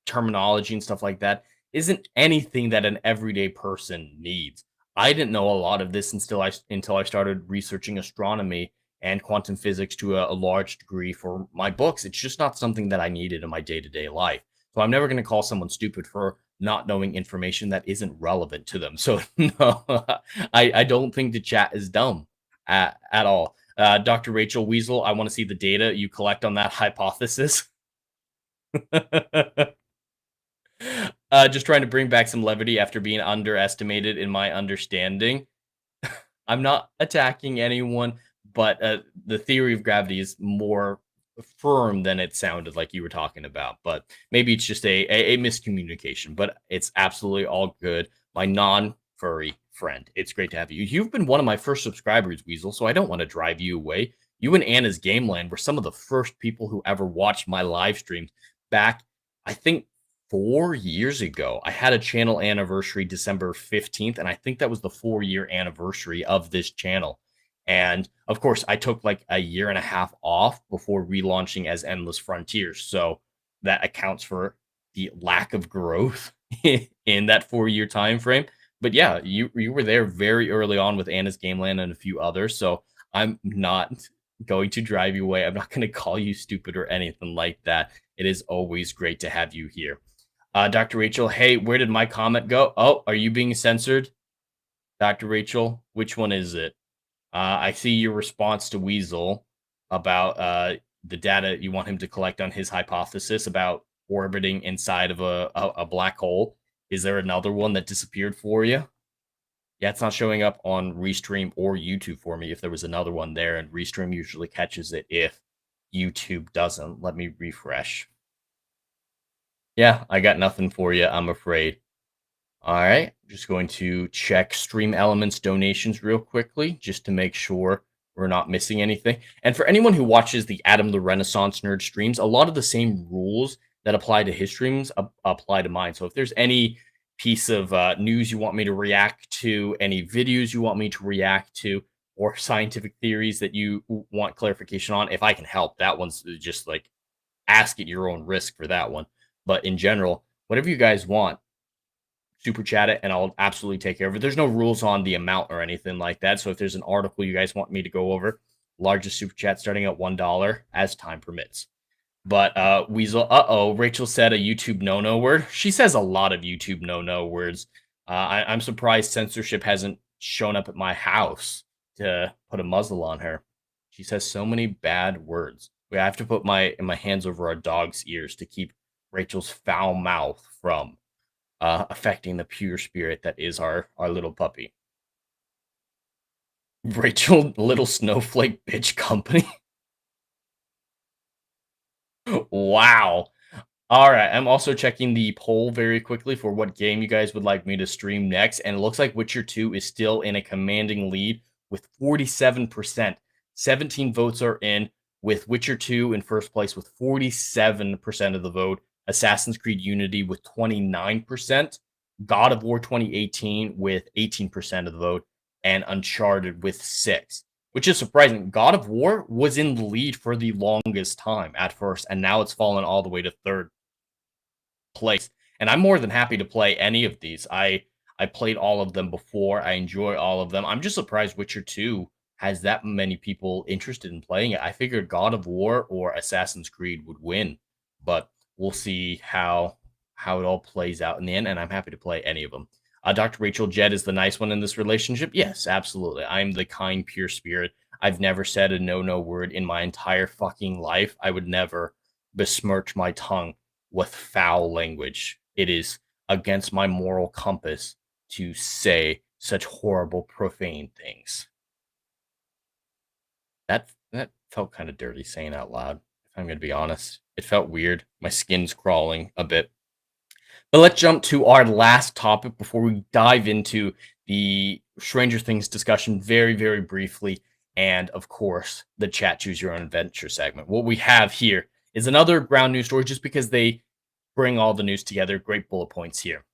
terminology and stuff like that, isn't anything that an everyday person needs. I didn't know a lot of this until I started researching astronomy and quantum physics to a large degree for my books. It's just not something that I needed in my day-to-day life. So I'm never going to call someone stupid for not knowing information that isn't relevant to them. So no, I don't think the chat is dumb at all. Dr. Rachel Weasel, I want to see the data you collect on that hypothesis. Just trying to bring back some levity after being underestimated in my understanding. I'm not attacking anyone, but the theory of gravity is more firm than it sounded like you were talking about. But maybe it's just a miscommunication, but it's absolutely all good. My non-furry friend, it's great to have you. You've been one of my first subscribers, Weasel, so I don't want to drive you away. You and Anna's Gameland were some of the first people who ever watched my live streams back, I think, 4 years ago. I had a channel anniversary December 15th, and I think that was the 4-year anniversary of this channel. And of course, I took like a year and a half off before relaunching as Endless Frontiers. So that accounts for the lack of growth in that 4-year time frame. But yeah, you were there very early on with Anna's Gameland and a few others. So I'm not going to drive you away. I'm not going to call you stupid or anything like that. It is always great to have you here. Dr. Rachel, hey, where did my comment go? Oh, are you being censored? Dr. Rachel, which one is it? I see your response to Weasel about the data you want him to collect on his hypothesis about orbiting inside of a black hole. Is there another one that disappeared for you? Yeah, it's not showing up on Restream or YouTube for me if there was another one there, and Restream usually catches it if YouTube doesn't. Let me refresh. Yeah, I got nothing for you, I'm afraid. All right, just going to check Stream Elements donations real quickly just to make sure we're not missing anything. And for anyone who watches the Adam the Renaissance Nerd streams, a lot of the same rules that apply to his streams apply to mine. So if there's any piece of news you want me to react to, any videos you want me to react to, or scientific theories that you want clarification on, if I can help, that one's just like ask at your own risk for that one. But in general, whatever you guys want, super chat it and I'll absolutely take care of it. There's no rules on the amount or anything like that. So if there's an article you guys want me to go over, largest super chat starting at $1 as time permits. But Weasel, Rachel said a YouTube no-no word. She says a lot of YouTube no-no words. I'm surprised censorship hasn't shown up at my house to put a muzzle on her. She says so many bad words. We have to put my hands over our dog's ears to keep Rachel's foul mouth from affecting the pure spirit that is our little puppy. Rachel, little snowflake bitch company. Wow. All right. I'm also checking the poll very quickly for what game you guys would like me to stream next. And it looks like Witcher 2 is still in a commanding lead with 47%. 17 votes are in, with Witcher 2 in first place with 47% of the vote. Assassin's Creed Unity with 29%. God of War 2018 with 18% of the vote. And Uncharted with 6%. Which is surprising. God of War was in the lead for the longest time at first, and now it's fallen all the way to third place. And I'm more than happy to play any of these. I played all of them before. I enjoy all of them. I'm just surprised Witcher 2 has that many people interested in playing it. I figured God of War or Assassin's Creed would win, but we'll see how it all plays out in the end, and I'm happy to play any of them. Dr. Rachel, Jed is the nice one in this relationship. Yes, absolutely. I'm the kind, pure spirit. I've never said a no word in my entire fucking life. I would never besmirch my tongue with foul language. It is against my moral compass to say such horrible, profane things. That felt kind of dirty saying out loud, if I'm going to be honest. It felt weird. My skin's crawling a bit. But let's jump to our last topic before we dive into the Stranger Things discussion very, very briefly. And of course, the chat choose your own adventure segment. What we have here is another ground news story just because they bring all the news together. Great bullet points here.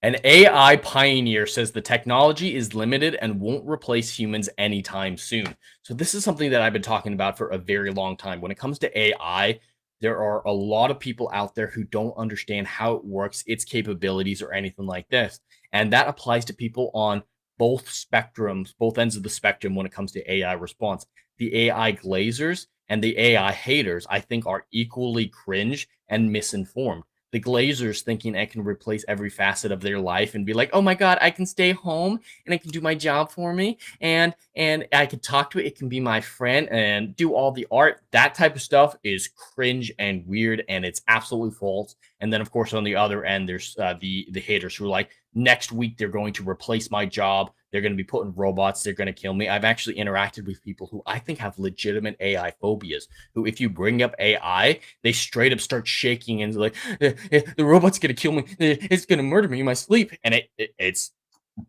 An AI pioneer says the technology is limited and won't replace humans anytime soon. So this is something that I've been talking about for a very long time. When it comes to AI, there are a lot of people out there who don't understand how it works, its capabilities, or anything like this. And that applies to people on both spectrums, both ends of the spectrum when it comes to AI response. The AI glazers and the AI haters, I think, are equally cringe and misinformed. The glazers thinking it can replace every facet of their life and be like, oh my God, I can stay home and it can do my job for me. And I can talk to it. It can be my friend and do all the art. That type of stuff is cringe and weird, and it's absolutely false. And then, of course, on the other end, there's the haters who are like, next week they're going to replace my job. They're going to be putting robots. They're going to kill me. I've actually interacted with people who I think have legitimate AI phobias. Who, if you bring up AI, they straight up start shaking and like, the robot's going to kill me. It's going to murder me in my sleep. And it's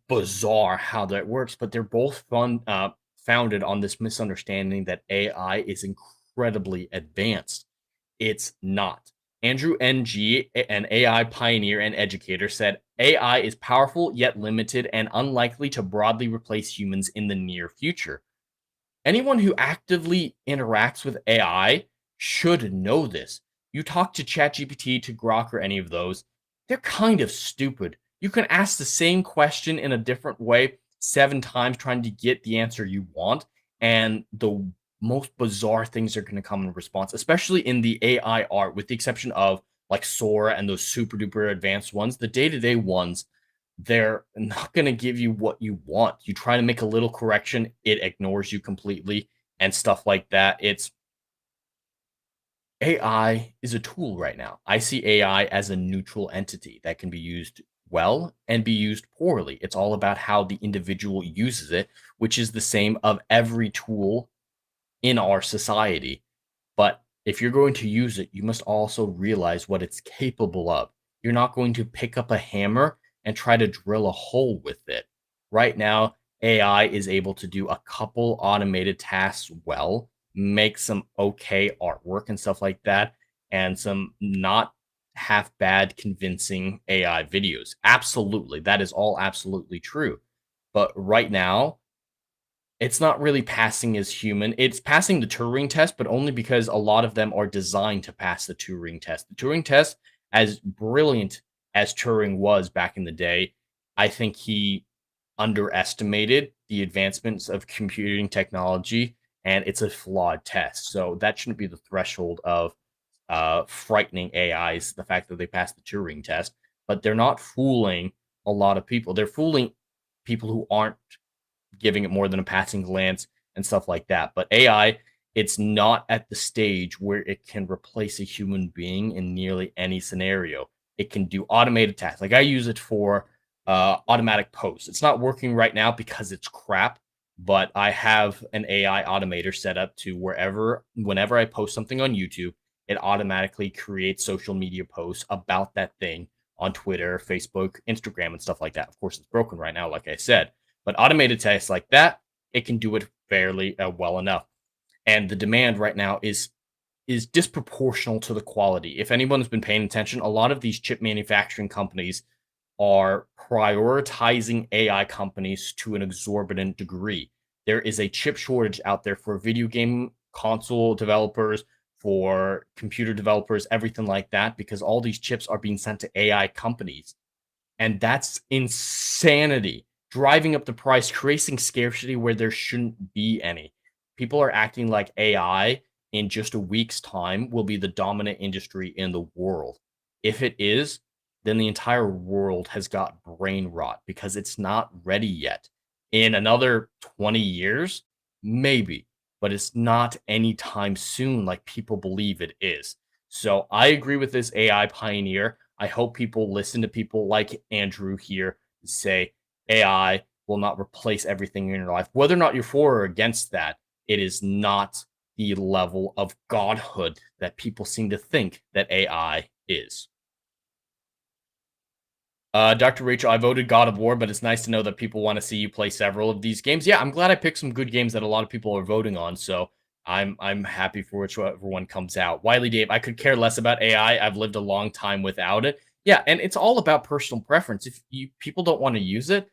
bizarre how that works, but they're both founded on this misunderstanding that AI is incredibly advanced. It's not. Andrew NG, an AI pioneer and educator, said AI is powerful yet limited and unlikely to broadly replace humans in the near future. Anyone who actively interacts with AI should know this. You talk to ChatGPT, to Grok, or any of those, they're kind of stupid. You can ask the same question in a different way 7 times trying to get the answer you want, and the most bizarre things are going to come in response, especially in the AI art, with the exception of like Sora and those super duper advanced ones. The day-to-day ones, they're not going to give you what you want. You try to make a little correction, it ignores you completely, and stuff like that. It's AI is a tool right now. I see AI as a neutral entity that can be used well and be used poorly. It's all about how the individual uses it, which is the same of every tool in our society. But if you're going to use it, you must also realize what it's capable of. You're not going to pick up a hammer and try to drill a hole with it. Right now, AI is able to do a couple automated tasks well, make some okay artwork and stuff like that, and some not half bad convincing AI videos. Absolutely. That is all absolutely true. But right now, it's not really passing as human. It's passing the Turing test, but only because a lot of them are designed to pass the Turing test. The Turing test, as brilliant as Turing was back in the day, I think he underestimated the advancements of computing technology, and it's a flawed test. So that shouldn't be the threshold of frightening AIs, the fact that they passed the Turing test. But they're not fooling a lot of people. They're fooling people who aren't giving it more than a passing glance and stuff like that. But AI, it's not at the stage where it can replace a human being in nearly any scenario. It can do automated tasks. Like I use it for automatic posts. It's not working right now because it's crap, but I have an AI automator set up to whenever I post something on YouTube, it automatically creates social media posts about that thing on Twitter, Facebook, Instagram, and stuff like that. Of course, it's broken right now, like I said. But automated tasks like that, it can do it fairly well enough. And the demand right now is disproportional to the quality. If anyone has been paying attention, a lot of these chip manufacturing companies are prioritizing AI companies to an exorbitant degree. There is a chip shortage out there for video game console developers, for computer developers, everything like that, because all these chips are being sent to AI companies. And that's insanity, driving up the price, creating scarcity where there shouldn't be any. People are acting like AI in just a week's time will be the dominant industry in the world. If it is, then the entire world has got brain rot because it's not ready yet. In another 20 years, maybe, but it's not anytime soon like people believe it is. So I agree with this AI pioneer. I hope people listen to people like Andrew here and say AI will not replace everything in your life. Whether or not you're for or against that, it is not the level of godhood that people seem to think that AI is. Dr. Rachel, I voted God of War, but it's nice to know that people want to see you play several of these games. Yeah, I'm glad I picked some good games that a lot of people are voting on, so I'm happy for whichever one comes out. Wiley Dave, I could care less about AI. I've lived a long time without it. Yeah, and it's all about personal preference. If people don't want to use it,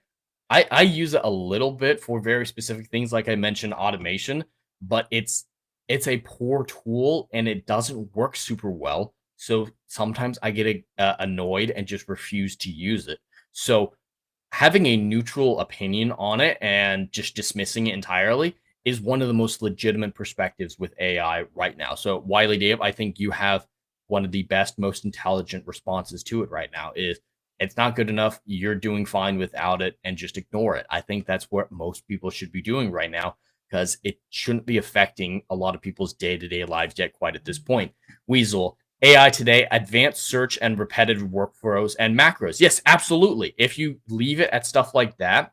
I use it a little bit for very specific things, like I mentioned, automation, but it's it's a poor tool and it doesn't work super well. So sometimes I get annoyed and just refuse to use it. So having a neutral opinion on it and just dismissing it entirely is one of the most legitimate perspectives with AI right now. So Wiley Dave, I think you have one of the best, most intelligent responses to it right now is it's not good enough. You're doing fine without it and just ignore it. I think that's what most people should be doing right now because it shouldn't be affecting a lot of people's day-to-day lives yet quite at this point. Weasel, AI today, advanced search and repetitive workflows and macros. Yes, absolutely. If you leave it at stuff like that,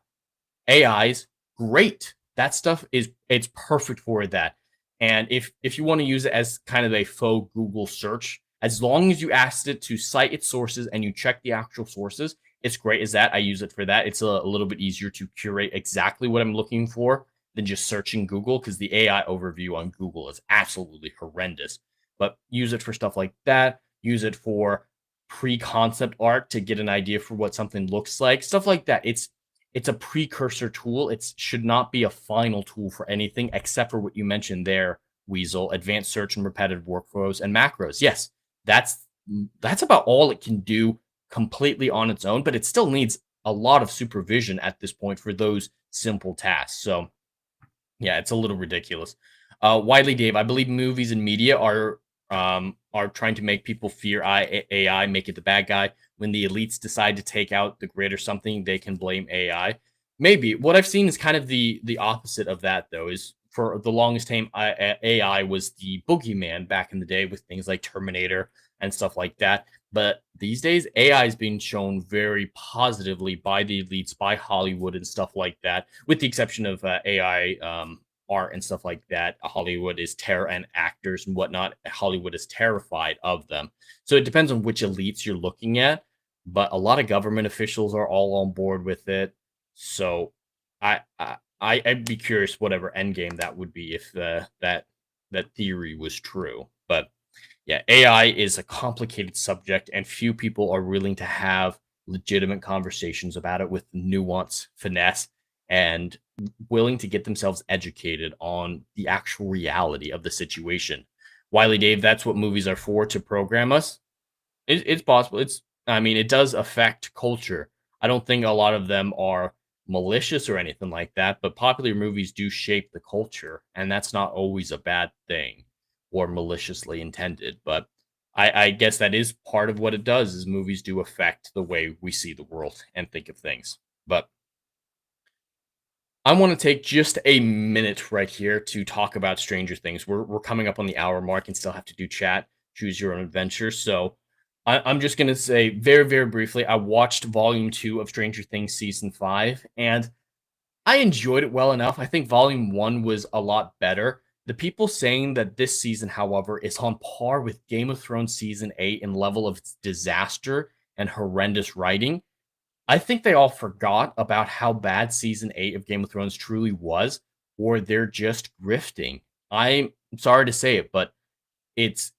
AI's great. That stuff it's perfect for that. And if you want to use it as kind of a faux Google search, as long as you asked it to cite its sources and you check the actual sources, it's great as that. I use it for that. It's a little bit easier to curate exactly what I'm looking for than just searching Google because the AI overview on Google is absolutely horrendous. But use it for stuff like that. Use it for pre-concept art to get an idea for what something looks like. Stuff like that. It's a precursor tool. It should not be a final tool for anything except for what you mentioned there, Weasel, advanced search and repetitive workflows and macros. Yes, that's about all it can do completely on its own, but it still needs a lot of supervision at this point for those simple tasks. So yeah, it's a little ridiculous. Widely, Dave, I believe movies and media are trying to make people fear AI, make it the bad guy. When the elites decide to take out the grid or something, they can blame AI. Maybe what I've seen is kind of the opposite of that, though. Is for the longest time, AI was the boogeyman back in the day with things like Terminator and stuff like that. But these days, AI is being shown very positively by the elites, by Hollywood and stuff like that, with the exception of AI art and stuff like that. Hollywood is and actors and whatnot. Hollywood is terrified of them. So it depends on which elites you're looking at. But a lot of government officials are all on board with it. So I'd be curious whatever endgame that would be if that theory was true. But yeah, AI is a complicated subject, and few people are willing to have legitimate conversations about it with nuance, finesse, and willing to get themselves educated on the actual reality of the situation. Wiley Dave, that's what movies are for, to program us. It's possible. It does affect culture. I don't think a lot of them are malicious or anything like that, but popular movies do shape the culture, and that's not always a bad thing or maliciously intended. But I guess that is part of what it does is movies do affect the way we see the world and think of things. But I want to take just a minute right here to talk about Stranger Things. We're coming up on the hour mark and still have to do chat, choose your own adventure. So I'm just going to say very, very briefly, I watched Volume 2 of Stranger Things Season 5, and I enjoyed it well enough. I think Volume 1 was a lot better. The people saying that this season, however, is on par with Game of Thrones Season 8 in level of disaster and horrendous writing, I think they all forgot about how bad Season 8 of Game of Thrones truly was, or they're just grifting. I'm sorry to say it, but it's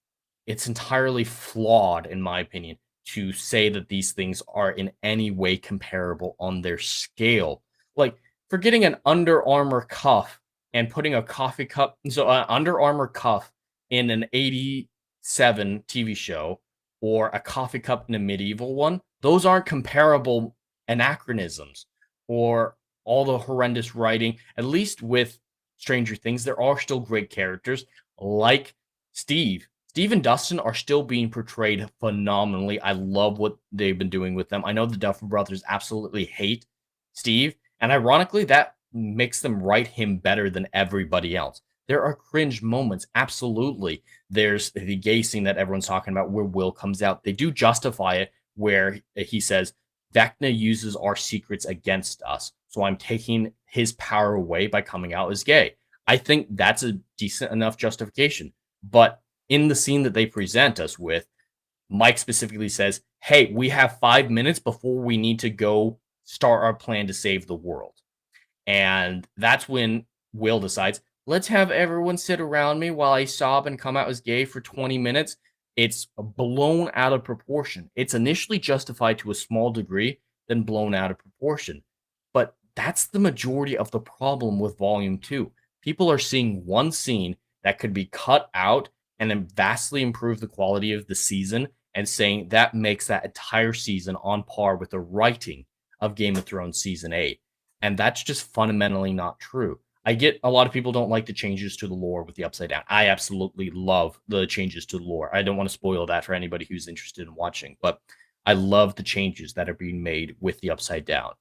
entirely flawed, in my opinion, to say that these things are in any way comparable on their scale. Like, for getting an Under Armour cuff and putting a coffee cup, so an Under Armour cuff in an 87 TV show or a coffee cup in a medieval one, those aren't comparable anachronisms or all the horrendous writing. At least with Stranger Things, there are still great characters like Steve. Steve and Dustin are still being portrayed phenomenally. I love what they've been doing with them. I know the Duffer brothers absolutely hate Steve, and ironically, that makes them write him better than everybody else. There are cringe moments, absolutely. There's the gay scene that everyone's talking about where Will comes out. They do justify it where he says, Vecna uses our secrets against us, so I'm taking his power away by coming out as gay. I think that's a decent enough justification. But in the scene that they present us with, Mike specifically says, hey, we have 5 minutes before we need to go start our plan to save the world. And that's when Will decides, let's have everyone sit around me while I sob and come out as gay for 20 minutes. It's blown out of proportion. It's initially justified to a small degree, then blown out of proportion. But that's the majority of the problem with Volume 2. People are seeing one scene that could be cut out and then vastly improve the quality of the season, and saying that makes that entire season on par with the writing of Game of Thrones season 8. And that's just fundamentally not true. I get a lot of people don't like the changes to the lore with the Upside Down. I absolutely love the changes to the lore. I don't want to spoil that for anybody who's interested in watching, but I love the changes that are being made with the Upside Down.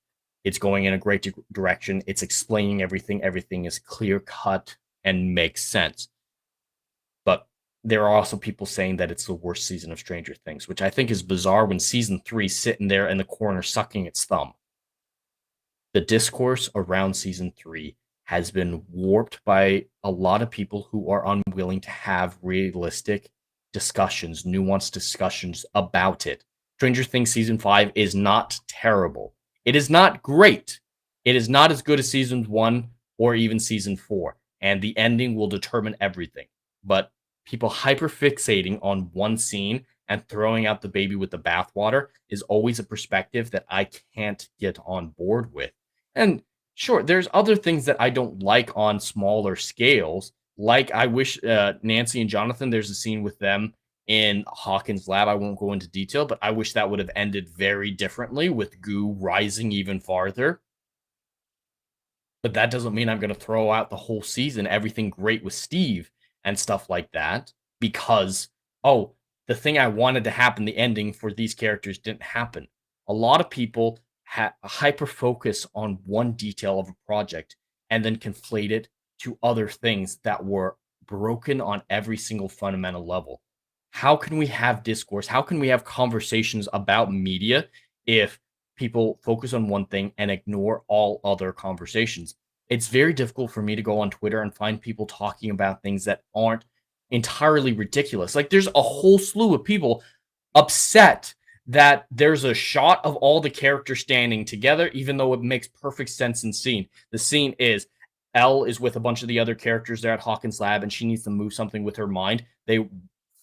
It's going in a great direction. It's explaining everything. Everything is clear cut and makes sense. But there are also people saying that it's the worst season of Stranger Things, which I think is bizarre when season 3 sitting there in the corner sucking its thumb. The discourse around season 3 has been warped by a lot of people who are unwilling to have realistic discussions, nuanced discussions about it. Stranger Things season 5 is not terrible. It is not great. It is not as good as season 1 or even season 4, and the ending will determine everything. But people hyperfixating on one scene and throwing out the baby with the bathwater is always a perspective that I can't get on board with. And sure, there's other things that I don't like on smaller scales. Like I wish Nancy and Jonathan, there's a scene with them in Hawkins' lab. I won't go into detail, but I wish that would have ended very differently with Goo rising even farther. But that doesn't mean I'm going to throw out the whole season, everything great with Steve and stuff like that, because, oh, the thing I wanted to happen, the ending for these characters didn't happen. A lot of people hyper focus on one detail of a project and then conflate it to other things that were broken on every single fundamental level. How can we have discourse? How can we have conversations about media if people focus on one thing and ignore all other conversations? It's very difficult for me to go on Twitter and find people talking about things that aren't entirely ridiculous. Like there's a whole slew of people upset that there's a shot of all the characters standing together, even though it makes perfect sense in scene. The scene is Elle is with a bunch of the other characters there at Hawkins' lab, and she needs to move something with her mind. They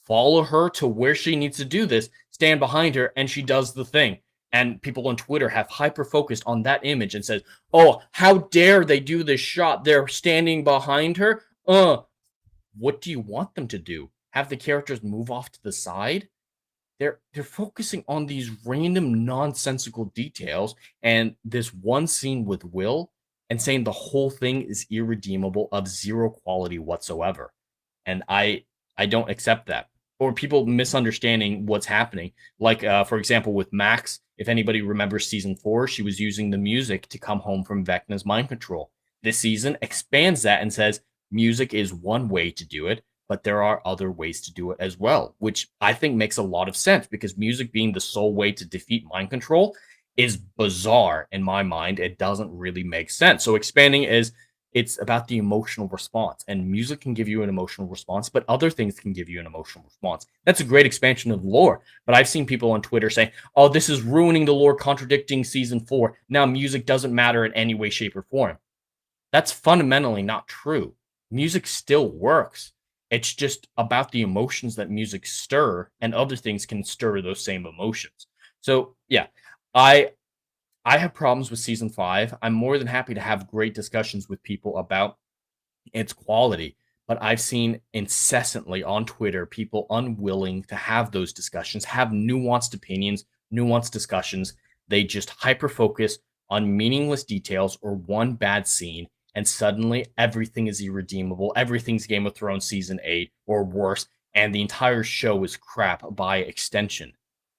follow her to where she needs to do this, stand behind her, and she does the thing. And people on Twitter have hyper-focused on that image and says, oh, how dare they do this shot? They're standing behind her. What do you want them to do? Have the characters move off to the side? They're focusing on these random nonsensical details and this one scene with Will and saying the whole thing is irredeemable, of zero quality whatsoever. And I don't accept that. Or people misunderstanding what's happening. Like, for example, with Max, if anybody remembers season 4, she was using the music to come home from Vecna's mind control. This season expands that and says music is one way to do it, but there are other ways to do it as well, which I think makes a lot of sense, because music being the sole way to defeat mind control is bizarre in my mind. It doesn't really make sense. So expanding is, it's about the emotional response, and music can give you an emotional response, but other things can give you an emotional response. That's a great expansion of lore. But I've seen people on Twitter say, oh, this is ruining the lore, contradicting season 4. Now music doesn't matter in any way, shape, or form. That's fundamentally not true. Music still works. It's just about the emotions that music stir, and other things can stir those same emotions. So yeah, I have problems with season 5. I'm more than happy to have great discussions with people about its quality, but I've seen incessantly on Twitter people unwilling to have those discussions, have nuanced opinions, nuanced discussions. They just hyper focus on meaningless details or one bad scene, and suddenly everything is irredeemable. Everything's Game of Thrones season 8 or worse, and the entire show is crap by extension.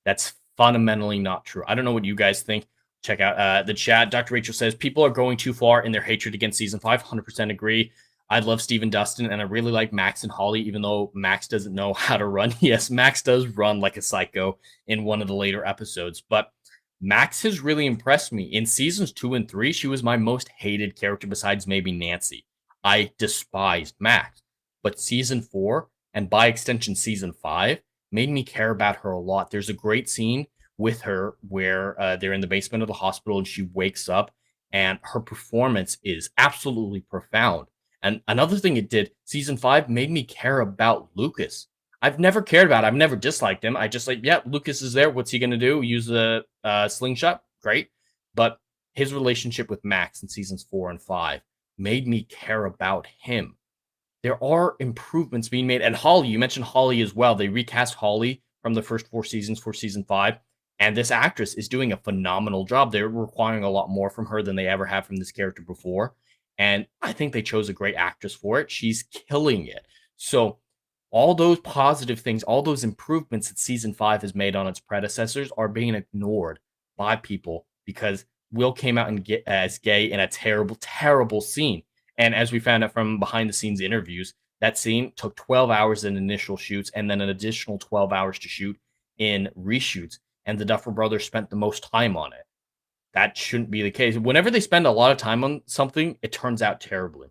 That's fundamentally not true. I don't know what you guys think. Check out the chat. Dr. Rachel says, people are going too far in their hatred against season 5. 100% agree. I love Steve and Dustin, and I really like Max and Holly, even though Max doesn't know how to run. Yes, Max does run like a psycho in one of the later episodes, but Max has really impressed me. In seasons 2 and 3, she was my most hated character besides maybe Nancy. I despised Max. But season 4, and by extension season 5, made me care about her a lot. There's a great scene with her where they're in the basement of the hospital and she wakes up, and her performance is absolutely profound. And another thing it did, season 5 made me care about Lucas. I've never cared about it. I've never disliked him. I just like, yeah, Lucas is there. What's he going to do? Use the slingshot? Great. But his relationship with Max in seasons 4 and 5 made me care about him. there are improvements being made. And Holly, you mentioned Holly as well. They recast Holly from the first 4 seasons for season 5. And this actress is doing a phenomenal job. They're requiring a lot more from her than they ever have from this character before. And I think they chose a great actress for it. She's killing it. So all those positive things, all those improvements that season 5 has made on its predecessors are being ignored by people because Will came out and get as gay in a terrible, terrible scene. And as we found out from behind the scenes interviews, that scene took 12 hours in initial shoots and then an additional 12 hours to shoot in reshoots. And the Duffer Brothers spent the most time on it. That shouldn't be the case. Whenever they spend a lot of time on something, it turns out terribly.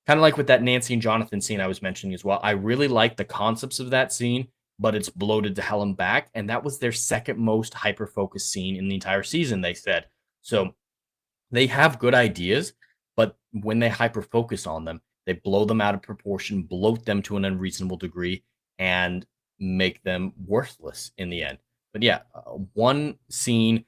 Kind of like with that Nancy and Jonathan scene I was mentioning as well. I really like the concepts of that scene, but it's bloated to hell and back. And that was their second most hyper-focused scene in the entire season, they said. So they have good ideas, but when they hyper-focus on them, they blow them out of proportion, bloat them to an unreasonable degree, and make them worthless in the end. But yeah, one scene,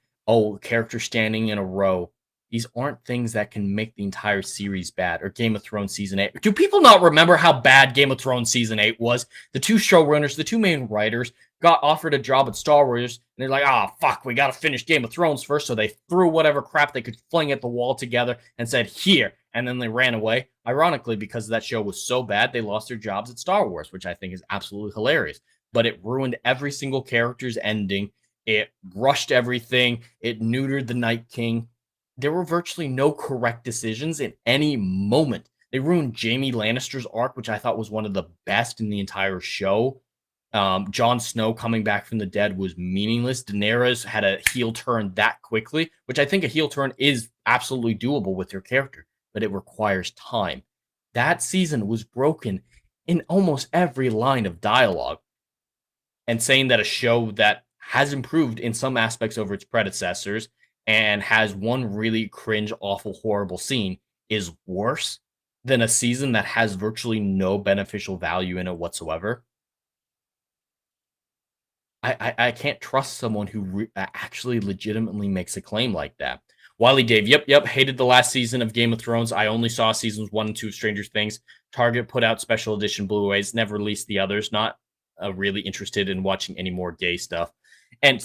character standing in a row. These aren't things that can make the entire series bad. Or Game of Thrones season 8. Do people not remember how bad Game of Thrones season 8 was? The two showrunners, the two main writers, got offered a job at Star Wars, and they're like, fuck, we gotta finish Game of Thrones first. So they threw whatever crap they could fling at the wall together and said, here. And then they ran away. Ironically, because that show was so bad, they lost their jobs at Star Wars, which I think is absolutely hilarious. But it ruined every single character's ending. It rushed everything. It neutered the Night King. There were virtually no correct decisions in any moment. They ruined Jaime Lannister's arc, which I thought was one of the best in the entire show. Jon Snow coming back from the dead was meaningless. Daenerys had a heel turn that quickly, which I think a heel turn is absolutely doable with your character, but it requires time. That season was broken in almost every line of dialogue. And saying that a show that has improved in some aspects over its predecessors and has one really cringe, awful, horrible scene is worse than a season that has virtually no beneficial value in it whatsoever. I can't trust someone who actually legitimately makes a claim like that. Wiley Dave, yep, hated the last season of Game of Thrones. I only saw seasons 1 and 2 of Stranger Things. Target put out special edition Blu-rays, never released the others. Not really interested in watching any more gay stuff. And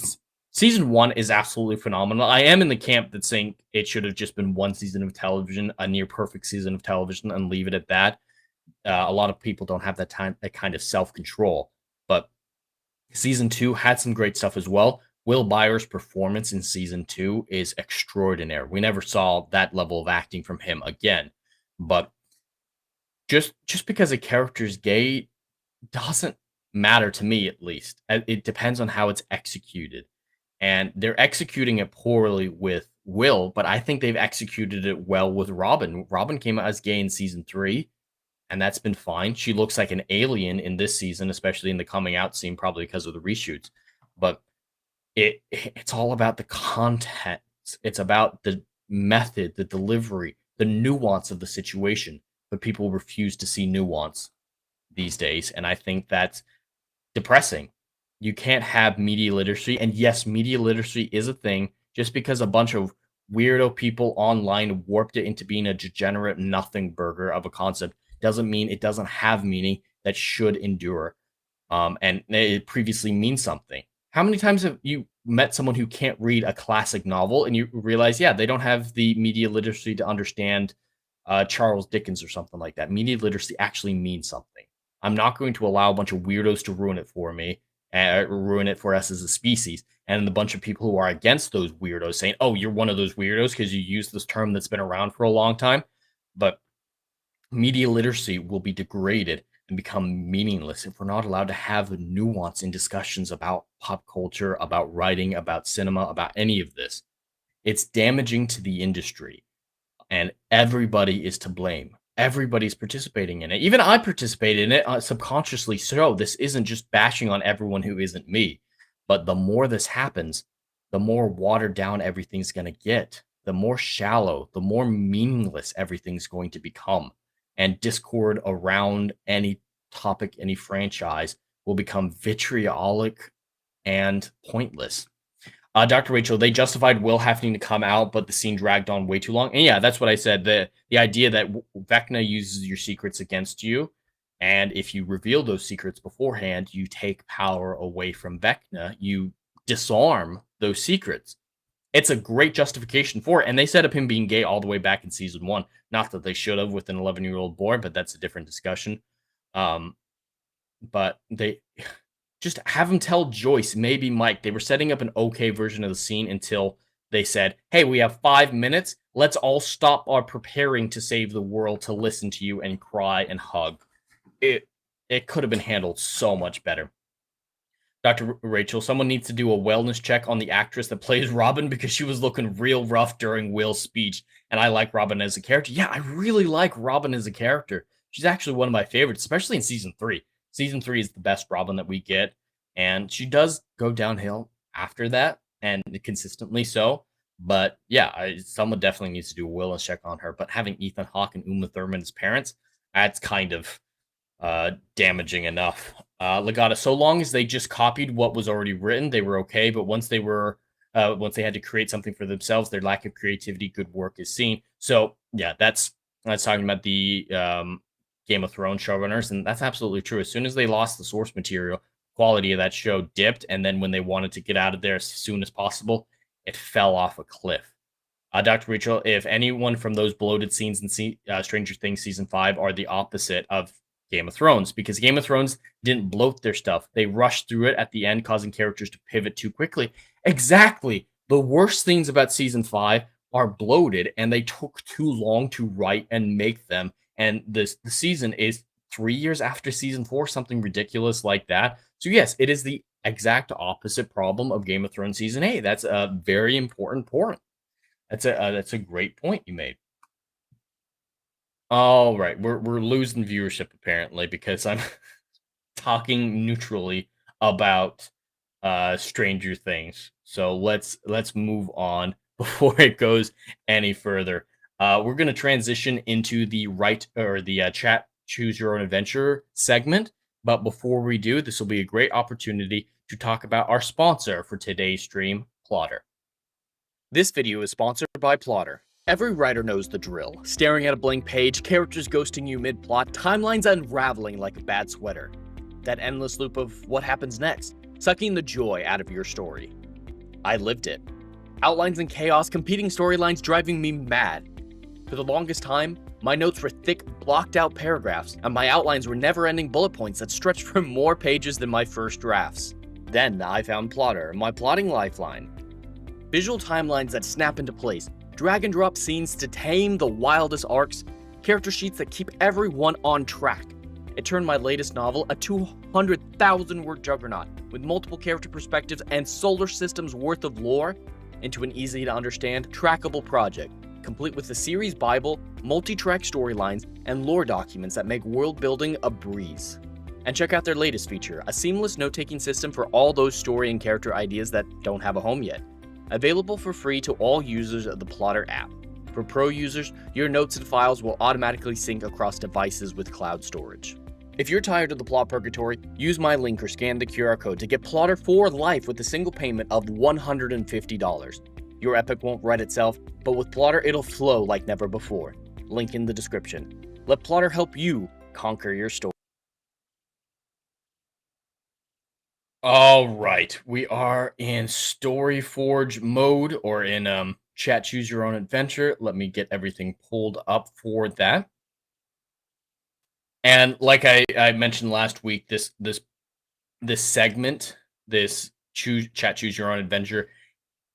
season 1 is absolutely phenomenal. I am in the camp that's saying it should have just been one season of television, a near perfect season of television, and leave it at that. A lot of people don't have that kind of self-control. But season 2 had some great stuff as well. Will Byers' performance in season 2 is extraordinary. We never saw that level of acting from him again. But just because a character is gay doesn't matter to me, at least. It depends on how it's executed. And they're executing it poorly with Will, but I think they've executed it well with Robin. Robin came out as gay in season 3, and that's been fine. She looks like an alien in this season, especially in the coming out scene, probably because of the reshoots. But it's all about the content. It's about the method, the delivery, the nuance of the situation. But people refuse to see nuance these days, and I think that's depressing. You can't have media literacy, and yes, media literacy is a thing. Just because a bunch of weirdo people online warped it into being a degenerate nothing burger of a concept doesn't mean it doesn't have meaning that should endure. And it previously means something. How many times have you met someone who can't read a classic novel and you realize, yeah, they don't have the media literacy to understand Charles Dickens or something like that? Media literacy actually means something. I'm not going to allow a bunch of weirdos to ruin it for me, ruin it for us as a species. And a bunch of people who are against those weirdos saying, oh, you're one of those weirdos because you use this term that's been around for a long time. But media literacy will be degraded and become meaningless if we're not allowed to have nuance in discussions about pop culture, about writing, about cinema, about any of this. It's damaging to the industry, and everybody is to blame. Everybody's participating in it. Even I participated in it subconsciously. So this isn't just bashing on everyone who isn't me. But the more this happens, the more watered down everything's going to get. The more shallow, the more meaningless everything's going to become. And discord around any topic, any franchise will become vitriolic and pointless. Dr. Rachel, they justified Will having to come out, but the scene dragged on way too long. And yeah, that's what I said. The idea that Vecna uses your secrets against you And if you reveal those secrets beforehand, you take power away from Vecna. You disarm those secrets. It's a great justification for it. And they set up him being gay all the way back in season 1. Not that they should have with an 11-year-old boy, but that's a different discussion. But they just have him tell Joyce, maybe Mike. They were setting up an okay version of the scene until they said, hey, we have 5 minutes. Let's all stop our preparing to save the world to listen to you and cry and hug. It could have been handled so much better. Dr. Rachel, someone needs to do a wellness check on the actress that plays Robin because she was looking real rough during Will's speech. And I like Robin as a character. Yeah, I really like Robin as a character. She's actually one of my favorites, especially in season 3. Season 3 is the best Robin that we get. And she does go downhill after that, and consistently so. But yeah, someone definitely needs to do a wellness check on her. But having Ethan Hawke and Uma Thurman as parents, that's kind of damaging enough. Legata, so long as they just copied what was already written, they were okay. But once they had to create something for themselves, their lack of creativity, good work is seen. So yeah, that's talking about the Game of Thrones showrunners, and that's absolutely true. As soon as they lost the source material, quality of that show dipped, and then when they wanted to get out of there as soon as possible, it fell off a cliff. Dr. Rachel, if anyone from those bloated scenes in Stranger Things season 5 are the opposite of Game of Thrones, because Game of Thrones didn't bloat their stuff. They rushed through it at the end, causing characters to pivot too quickly. Exactly. The worst things about season 5 are bloated, and they took too long to write and make them. And the season is 3 years after season 4, something ridiculous like that. So yes, it is the exact opposite problem of Game of Thrones season 8. That's a very important point. That's a great point you made. All right, we're losing viewership apparently because I'm talking neutrally about Stranger Things. So let's move on before it goes any further. We're going to transition into the chat choose your own adventure segment. But before we do, this will be a great opportunity to talk about our sponsor for today's stream, Plotter. This video is sponsored by Plotter. Every writer knows the drill. Staring at a blank page, characters ghosting you mid-plot, timelines unraveling like a bad sweater. That endless loop of what happens next, sucking the joy out of your story. I lived it. Outlines and chaos, competing storylines driving me mad. For the longest time, my notes were thick, blocked-out paragraphs, and my outlines were never-ending bullet points that stretched for more pages than my first drafts. Then I found Plotter, my plotting lifeline. Visual timelines that snap into place, drag-and-drop scenes to tame the wildest arcs, character sheets that keep everyone on track. It turned my latest novel, a 200,000-word juggernaut with multiple character perspectives and solar systems worth of lore, into an easy-to-understand, trackable project, complete with a series bible, multi-track storylines, and lore documents that make world-building a breeze. And check out their latest feature, a seamless note-taking system for all those story and character ideas that don't have a home yet. Available for free to all users of the Plotter app. For pro users, your notes and files will automatically sync across devices with cloud storage. If you're tired of the plot purgatory, use my link or scan the QR code to get Plotter for life with a single payment of $150. Your epic won't write itself, but with Plotter it'll flow like never before. Link in the description. Let Plotter help you conquer your story. All right, we are in Storyforge mode, or in chat choose your own adventure. Let me get everything pulled up for that. And like I mentioned last week, this segment, this chat choose your own adventure,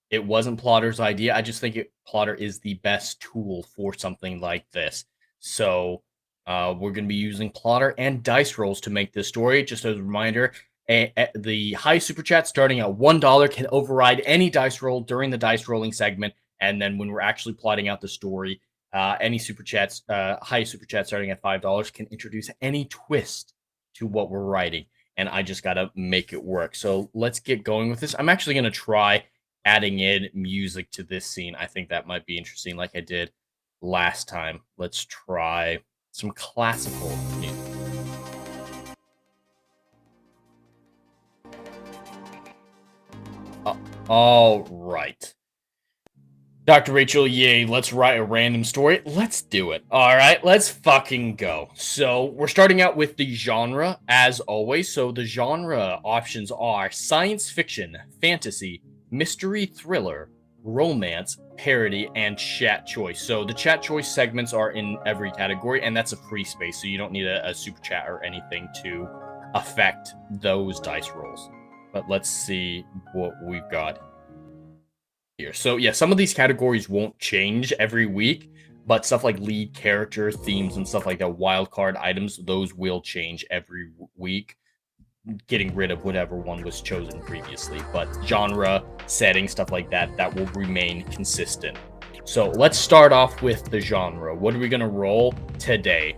it wasn't Plotter's idea. I just think Plotter is the best tool for something like this. So we're going to be using Plotter and dice rolls to make this story. Just as a reminder, the high super chat starting at $1 can override any dice roll during the dice rolling segment. And then when we're actually plotting out the story, any super chats, high super chat starting at $5 can introduce any twist to what we're writing. And I just got to make it work. So let's get going with this. I'm actually going to try adding in music to this scene. I think that might be interesting, like I did last time. Let's try some classical music. All right. Dr. Rachel, yay, let's write a random story. Let's do it. All right, let's fucking go. So we're starting out with the genre, as always. So the genre options are science fiction, fantasy, mystery, thriller, romance, parody, and chat choice. So the chat choice segments are in every category, and that's a free space, so you don't need a super chat or anything to affect those dice rolls. But let's see what we've got here. So yeah, some of these categories won't change every week, but stuff like lead character, themes, and stuff like that, wildcard items, those will change every week, getting rid of whatever one was chosen previously. But genre, setting, stuff like that, that will remain consistent. So let's start off with the genre. What are we going to roll today?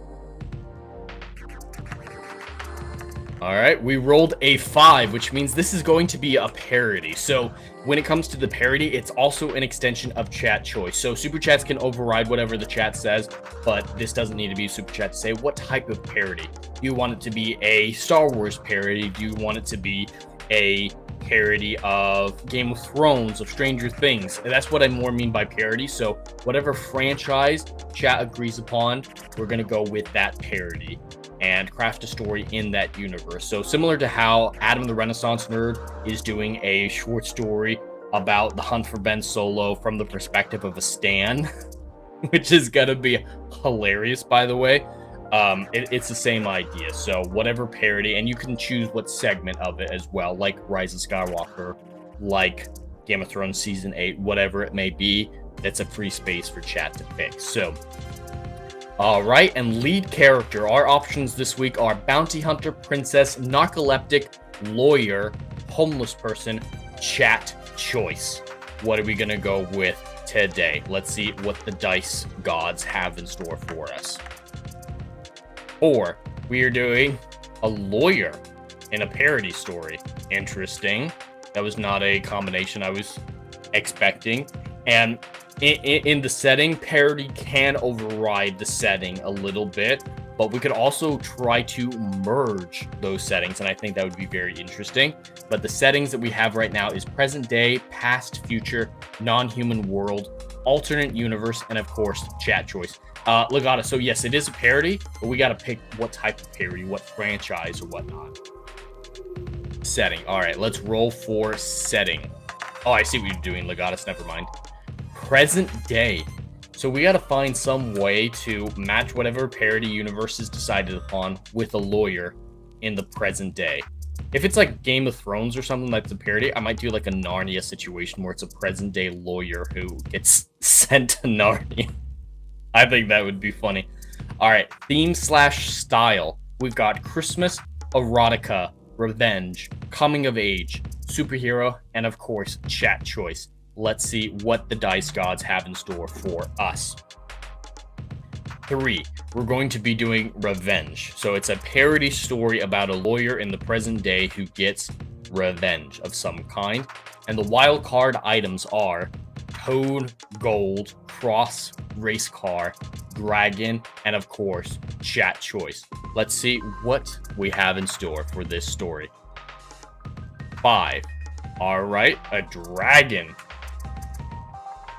All right, we rolled a 5, which means this is going to be a parody. So when it comes to the parody, it's also an extension of chat choice. So super chats can override whatever the chat says, but this doesn't need to be a super chat to say what type of parody. Do you want it to be a Star Wars parody? Do you want it to be a parody of Game of Thrones, of Stranger Things? And that's what I more mean by parody. So whatever franchise chat agrees upon, we're going to go with that parody and craft a story in that universe. So similar to how Adam the Renaissance Nerd is doing a short story about the hunt for Ben Solo from the perspective of a Stan, which is gonna be hilarious, by the way. It's the same idea. So whatever parody, and you can choose what segment of it as well, like Rise of Skywalker, like Game of Thrones Season 8, whatever it may be. That's a free space for chat to pick. So all right, and lead character. Our options this week are bounty hunter, princess, narcoleptic, lawyer, homeless person, chat choice. What are we going to go with today? Let's see what the dice gods have in store for us. Or we are doing a lawyer in a parody story. Interesting. That was not a combination I was expecting. And in the setting, parody can override the setting a little bit, but we could also try to merge those settings, and I think that would be very interesting. But the settings that we have right now is present day, past, future, non-human world, alternate universe, and of course, chat choice. Legata, so yes, it is a parody, but we got to pick what type of parody, what franchise or whatnot. Setting. All right, let's roll for setting. Oh, I see what you're doing, Legatus. Never mind. Present day. So we got to find some way to match whatever parody universe is decided upon with a lawyer in the present day. If it's like Game of Thrones or something that's a parody, I might do like a Narnia situation where it's a present day lawyer who gets sent to Narnia. I think that would be funny. All right, theme / style. We've got Christmas, erotica, revenge, coming of age, superhero, and of course, chat choice. Let's see what the dice gods have in store for us. 3, we're going to be doing revenge. So it's a parody story about a lawyer in the present day who gets revenge of some kind. And the wild card items are toad, gold, cross, race car, dragon, and of course, chat choice. Let's see what we have in store for this story. 5. All right, a dragon.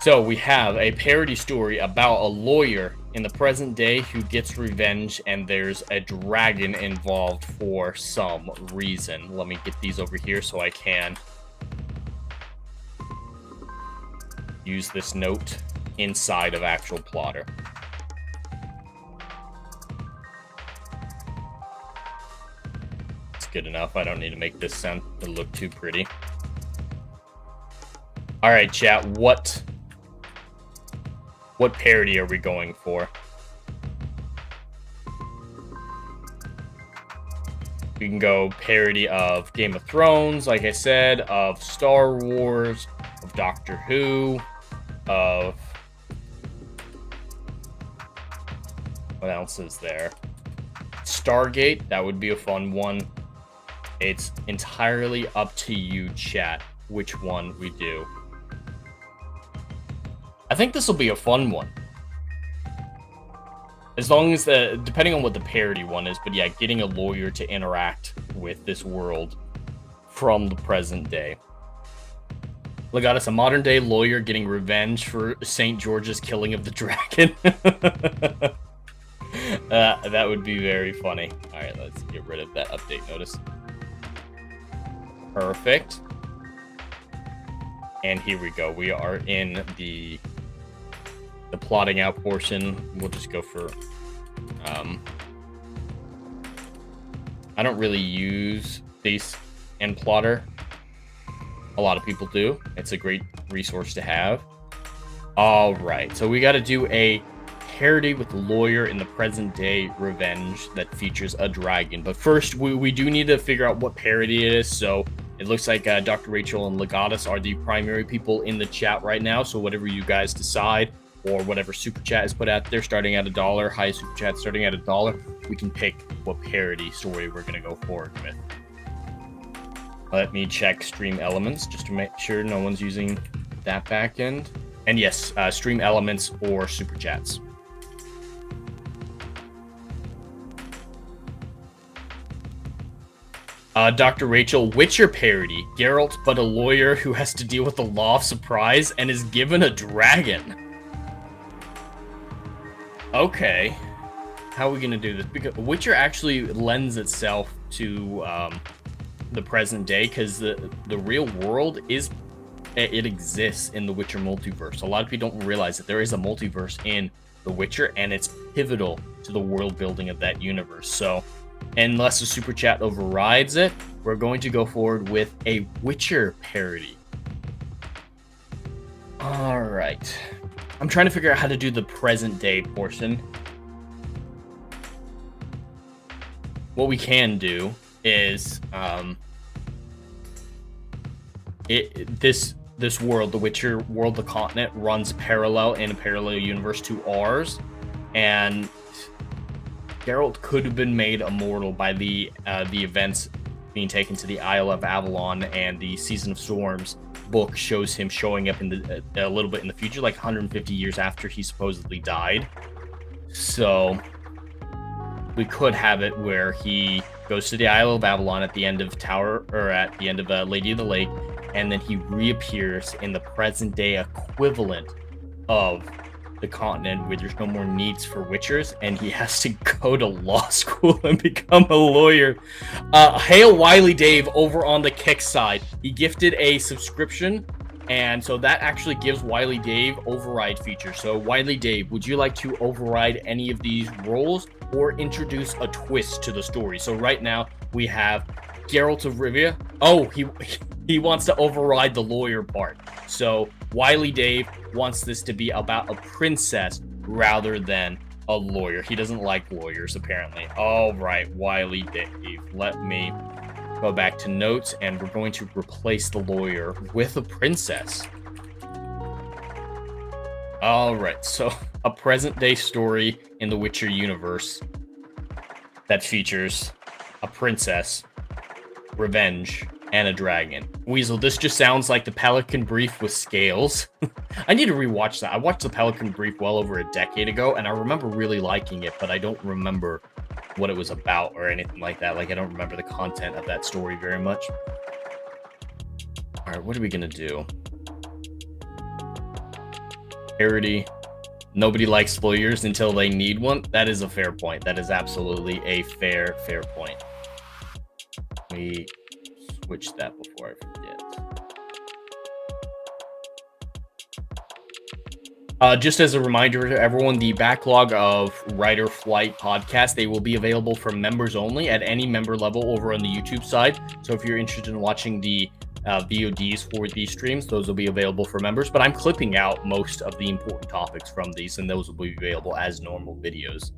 So we have a parody story about a lawyer in the present day who gets revenge, and there's a dragon involved for some reason. Let me get these over here so I can use this note inside of actual plotter. It's good enough. I don't need to make this sound look too pretty. All right, chat, what parody are we going for? We can go parody of Game of Thrones, like I said, of Star Wars, of Doctor Who, of... what else is there? Stargate, that would be a fun one. It's entirely up to you, chat, which one we do. I think this will be a fun one. As long as depending on what the parody one is, but yeah, getting a lawyer to interact with this world from the present day. Legatus, a modern-day lawyer getting revenge for St. George's killing of the dragon. That would be very funny. All right, let's get rid of that update notice. Perfect. And here we go. We are in the plotting out portion. We'll just go for... I don't really use base and plotter. A lot of people do. It's a great resource to have. All right, so we got to do a parody with lawyer in the present day revenge that features a dragon. But first, we do need to figure out what parody it is. So it looks like Dr. Rachel and Legatus are the primary people in the chat right now. So whatever you guys decide, or whatever super chat is put out there, starting at $1, high super chat starting at $1, we can pick what parody story we're going to go forward with. Let me check stream elements just to make sure no one's using that backend. And yes, stream elements or super chats. Dr. Rachel, Witcher parody. Geralt, but a lawyer who has to deal with the law of surprise and is given a dragon. Okay. How are we going to do this? Because Witcher actually lends itself to the present day, because the real world it exists in the Witcher multiverse. A lot of people don't realize that there is a multiverse in the Witcher, and it's pivotal to the world building of that universe. So unless the super chat overrides it, we're going to go forward with a Witcher parody. All right. I'm trying to figure out how to do the present day portion. What we can do is this world, the Witcher world, the continent, runs parallel in a parallel universe to ours, and Geralt could have been made immortal by the events being taken to the Isle of Avalon, and the Season of Storms book shows him showing up in a little bit in the future, like 150 years after he supposedly died. So we could have it where he goes to the Isle of Avalon at the end of Lady of the Lake, and then he reappears in the present day equivalent of the continent where there's no more needs for witchers, and he has to go to law school and become a lawyer. Hail Wiley Dave over on the Kick side. He gifted a subscription, and so that actually gives Wiley Dave override feature. So Wiley Dave, would you like to override any of these roles or introduce a twist to the story? So right now we have Geralt of Rivia. Oh, he wants to override the lawyer part. So Wiley Dave wants this to be about a princess rather than a lawyer. He doesn't like lawyers, apparently. All right, Wiley Dave. Let me go back to notes, and we're going to replace the lawyer with a princess. All right, so a present-day story in the Witcher universe that features a princess, revenge, and a dragon. Weasel, this just sounds like the Pelican Brief with scales. I need to rewatch that. I watched the Pelican Brief well over a decade ago, and I remember really liking it, but I don't remember what it was about or anything like that. Like, I don't remember the content of that story very much. All right, what are we gonna do? Parody. Nobody likes lawyers until they need one. That is a fair point. That is absolutely a fair point. Let me switch that before I forget. Just as a reminder to everyone, the backlog of Writer Flight podcasts, they will be available for members only at any member level over on the YouTube side. So if you're interested in watching the VODs for these streams, those will be available for members. But I'm clipping out most of the important topics from these, and those will be available as normal videos.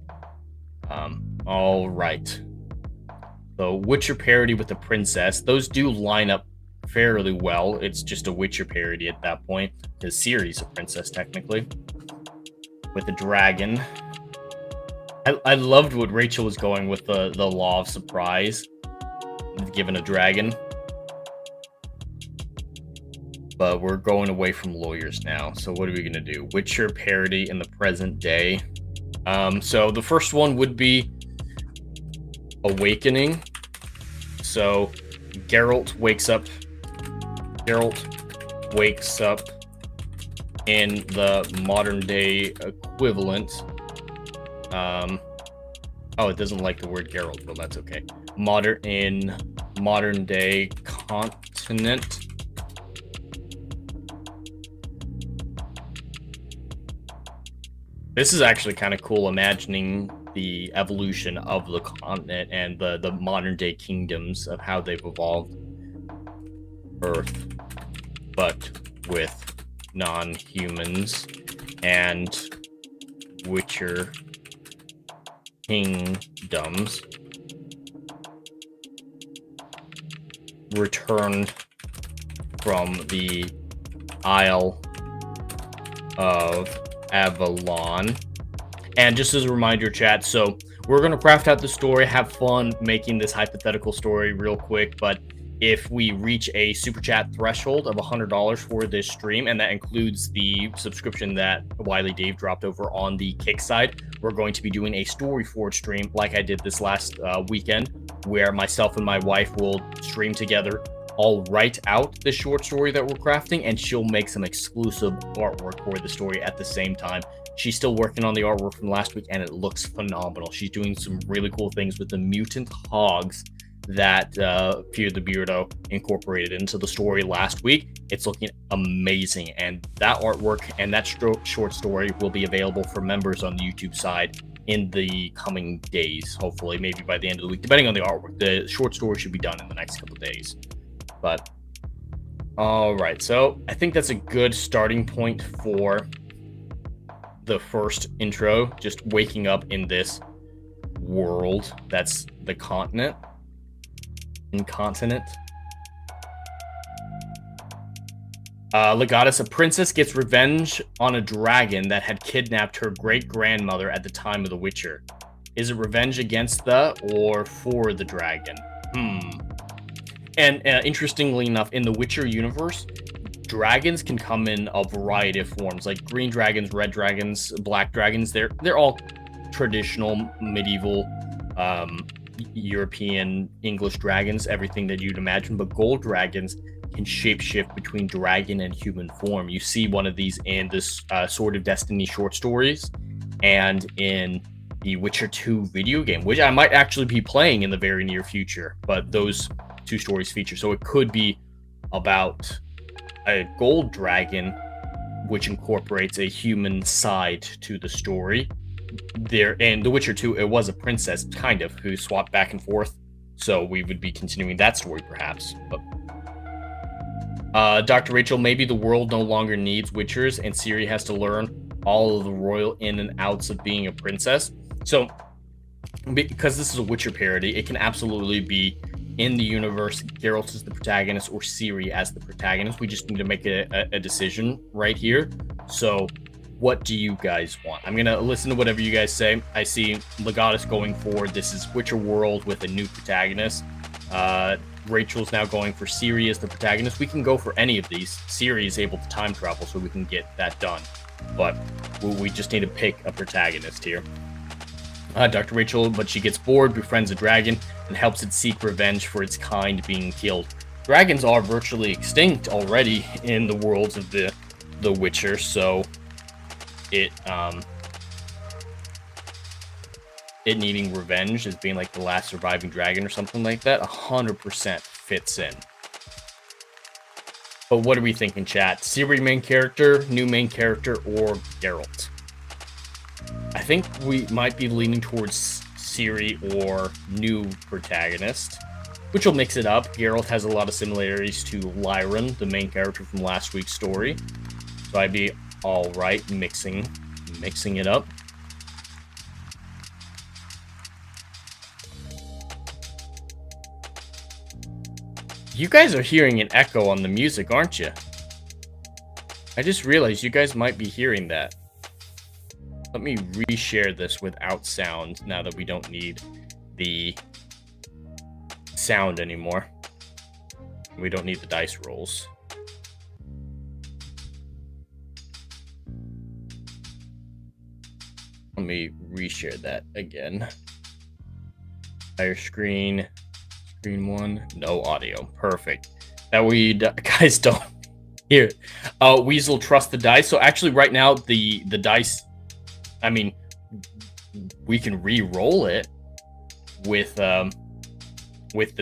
All right. So Witcher parody with the princess. Those do line up fairly well. It's just a Witcher parody at that point. The series of princess, technically. With the dragon. I loved what Rachel was going with the law of surprise. Given a dragon. But we're going away from lawyers now. So what are we going to do? Witcher parody in the present day. So the first one would be Awakening. So Geralt wakes up. Geralt wakes up in the modern day equivalent. Oh, it doesn't like the word Geralt, but that's okay. Modern day continent. This is actually kind of cool, imagining the evolution of the continent and the modern day kingdoms of how they've evolved. Earth, but with non-humans and Witcher kingdoms returned from the Isle of Avalon. And just as a reminder, chat, so we're going to craft out the story, have fun making this hypothetical story real quick, but if we reach a super chat threshold of $100 for this stream, and that includes the subscription that Wiley Dave dropped over on the Kick side, we're going to be doing a Story Forge stream like I did this last weekend, where myself and my wife will stream together. I'll write out the short story that we're crafting, and she'll make some exclusive artwork for the story at the same time. She's still working on the artwork from last week, and it looks phenomenal. She's doing some really cool things with the mutant hogs that Pierre the Beardo incorporated into the story last week. It's looking amazing, and that artwork and that short story will be available for members on the YouTube side in the coming days, hopefully, maybe by the end of the week, depending on the artwork. The short story should be done in the next couple of days. But all right, so I think that's a good starting point for the first intro, just waking up in this world that's the continent. Legatus, a princess gets revenge on a dragon that had kidnapped her great-grandmother at the time of The Witcher. Is it revenge against the or for the dragon? And interestingly enough, in the Witcher universe, dragons can come in a variety of forms, like green dragons, red dragons, black dragons. They're all traditional medieval European English dragons, everything that you'd imagine, but gold dragons can shapeshift between dragon and human form. You see one of these in this Sword of Destiny short stories and in the Witcher 2 video game, which I might actually be playing in the very near future, but those two stories feature. So it could be about a gold dragon which incorporates a human side to the story. There in The Witcher 2, it was a princess, kind of, who swapped back and forth. So we would be continuing that story, perhaps. But Dr. Rachel, maybe the world no longer needs Witchers, and Ciri has to learn all of the royal in and outs of being a princess. So, because this is a Witcher parody, it can absolutely be in the universe, Geralt is the protagonist or Ciri as the protagonist. We just need to make a decision right here. So, what do you guys want? I'm going to listen to whatever you guys say. I see Legatus going for this is Witcher World with a new protagonist. Rachel's now going for Ciri as the protagonist. We can go for any of these. Ciri is able to time travel, so we can get that done. But we just need to pick a protagonist here. Dr. Rachel, but she gets bored, befriends a dragon, and helps it seek revenge for its kind being killed. Dragons are virtually extinct already in the worlds of the Witcher, so it needing revenge as being like the last surviving dragon or something like that 100% fits in. But what are we thinking, chat? Ciri main character, new main character, or Geralt? I think we might be leaning towards Ciri or new protagonist, which will mix it up. Geralt has a lot of similarities to Lyran, the main character from last week's story, so I'd be all right mixing it up. You guys are hearing an echo on the music, aren't you? I just realized you guys might be hearing that. Let me reshare this without sound now that we don't need the sound anymore. We don't need the dice rolls. Let me reshare that again. Entire screen. Screen one. No audio. Perfect. That way you guys don't Here, Weasel, trust the dice. So actually, right now, the dice, I mean, we can re-roll it with the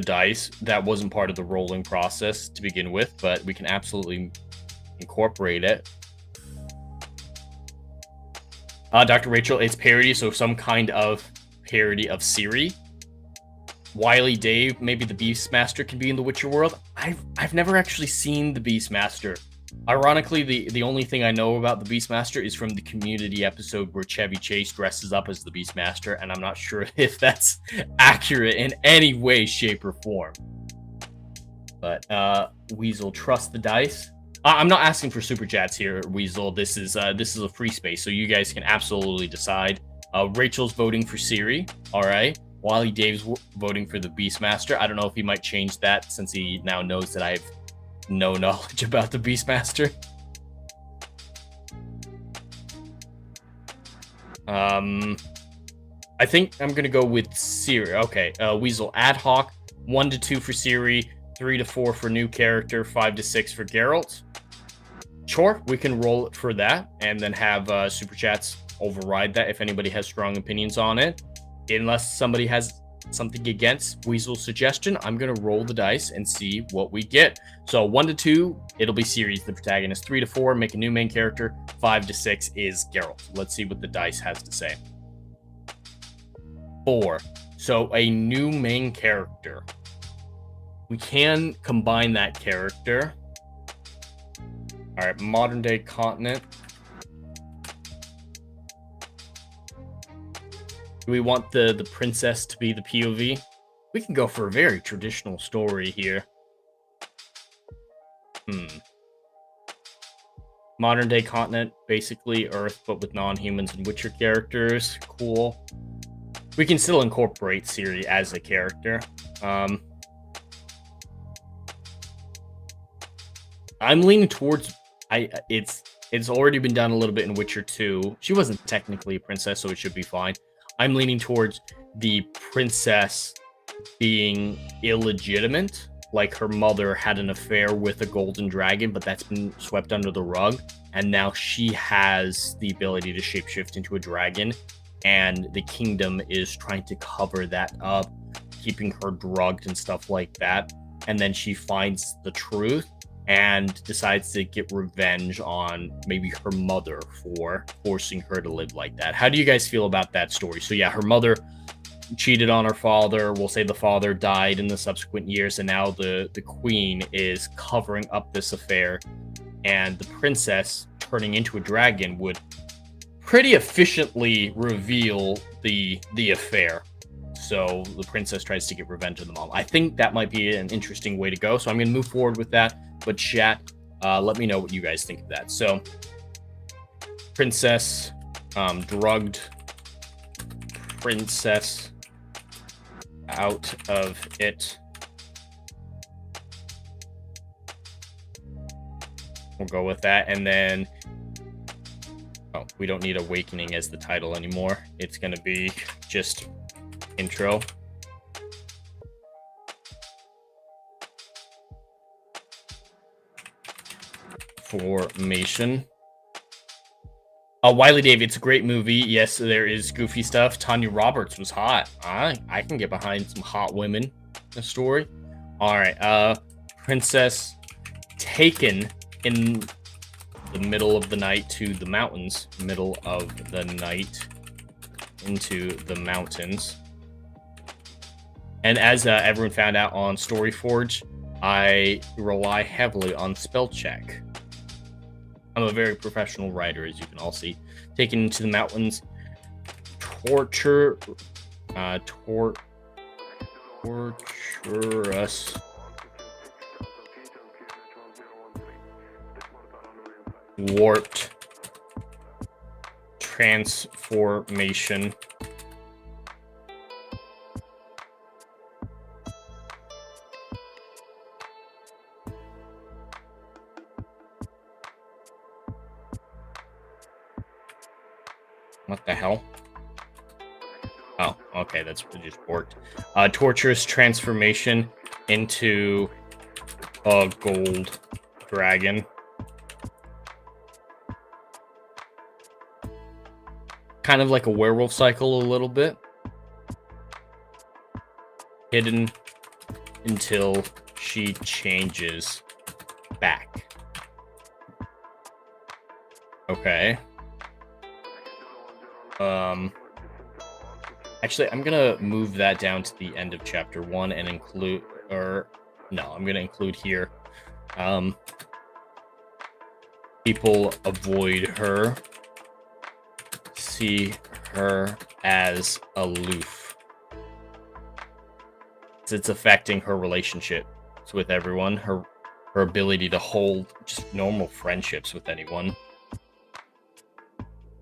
dice. That wasn't part of the rolling process to begin with, but we can absolutely incorporate it. Dr. Rachel, it's parody, so some kind of parody of Siri. Wily Dave, maybe the Beastmaster can be in the Witcher world. I've never actually seen the Beastmaster. Ironically, the only thing I know about the Beastmaster is from the Community episode where Chevy Chase dresses up as the Beastmaster, and I'm not sure if that's accurate in any way, shape, or form. But Weasel, trust the dice. I'm not asking for super chats here, Weasel. This is a free space, so you guys can absolutely decide. Rachel's voting for Siri. All right. Wally Dave's voting for the Beastmaster. I don't know if he might change that since he now knows that I have no knowledge about the Beastmaster. I think I'm gonna go with Siri. Okay, Weasel, ad hoc, 1 to 2 for Siri, 3 to 4 for new character, 5 to 6 for Geralt. Sure, we can roll it for that, and then have super chats override that if anybody has strong opinions on it. Unless somebody has something against Weasel's suggestion, I'm going to roll the dice and see what we get. So 1 to 2, it'll be Siri's the protagonist. 3 to 4, make a new main character. 5 to 6 is Geralt. Let's see what the dice has to say. 4. So a new main character. We can combine that character. All right, modern day continent. Do we want the princess to be the POV? We can go for a very traditional story here. Modern day continent, basically Earth, but with non-humans and Witcher characters. Cool. We can still incorporate Ciri as a character. I'm leaning towards... It's already been done a little bit in Witcher 2. She wasn't technically a princess, so it should be fine. I'm leaning towards the princess being illegitimate, like her mother had an affair with a golden dragon, but that's been swept under the rug, and now she has the ability to shapeshift into a dragon, and the kingdom is trying to cover that up, keeping her drugged and stuff like that, and then she finds the truth and decides to get revenge on maybe her mother for forcing her to live like that. How do you guys feel about that story? So yeah, her mother cheated on her father. We'll say the father died in the subsequent years, and now the queen is covering up this affair, and the princess turning into a dragon would pretty efficiently reveal the affair. So the princess tries to get revenge on the mom. I think that might be an interesting way to go, so I'm going to move forward with that. But chat, let me know what you guys think of that. So, princess, drugged princess out of it. We'll go with that. And then, oh, we don't need Awakening as the title anymore. It's going to be just intro. Formation. Wiley Dave, it's a great movie. Yes, there is goofy stuff. Tanya Roberts was hot. I can get behind some hot women in the story. All right, princess taken in the middle of the night to the mountains. Middle of the night into the mountains. And as everyone found out on StoryForge, I rely heavily on spell check. I'm a very professional writer, as you can all see. Taken into the mountains, torturous, warped, transformation. What the hell? Oh, okay, that's just worked. Torturous transformation into a gold dragon. kind of like a werewolf cycle a little bit. Hidden until she changes back. Okay. Actually, I'm gonna move that down to the end of chapter 1 and include, I'm gonna include here. People avoid her, see her as aloof. It's affecting her relationships with everyone, her ability to hold just normal friendships with anyone.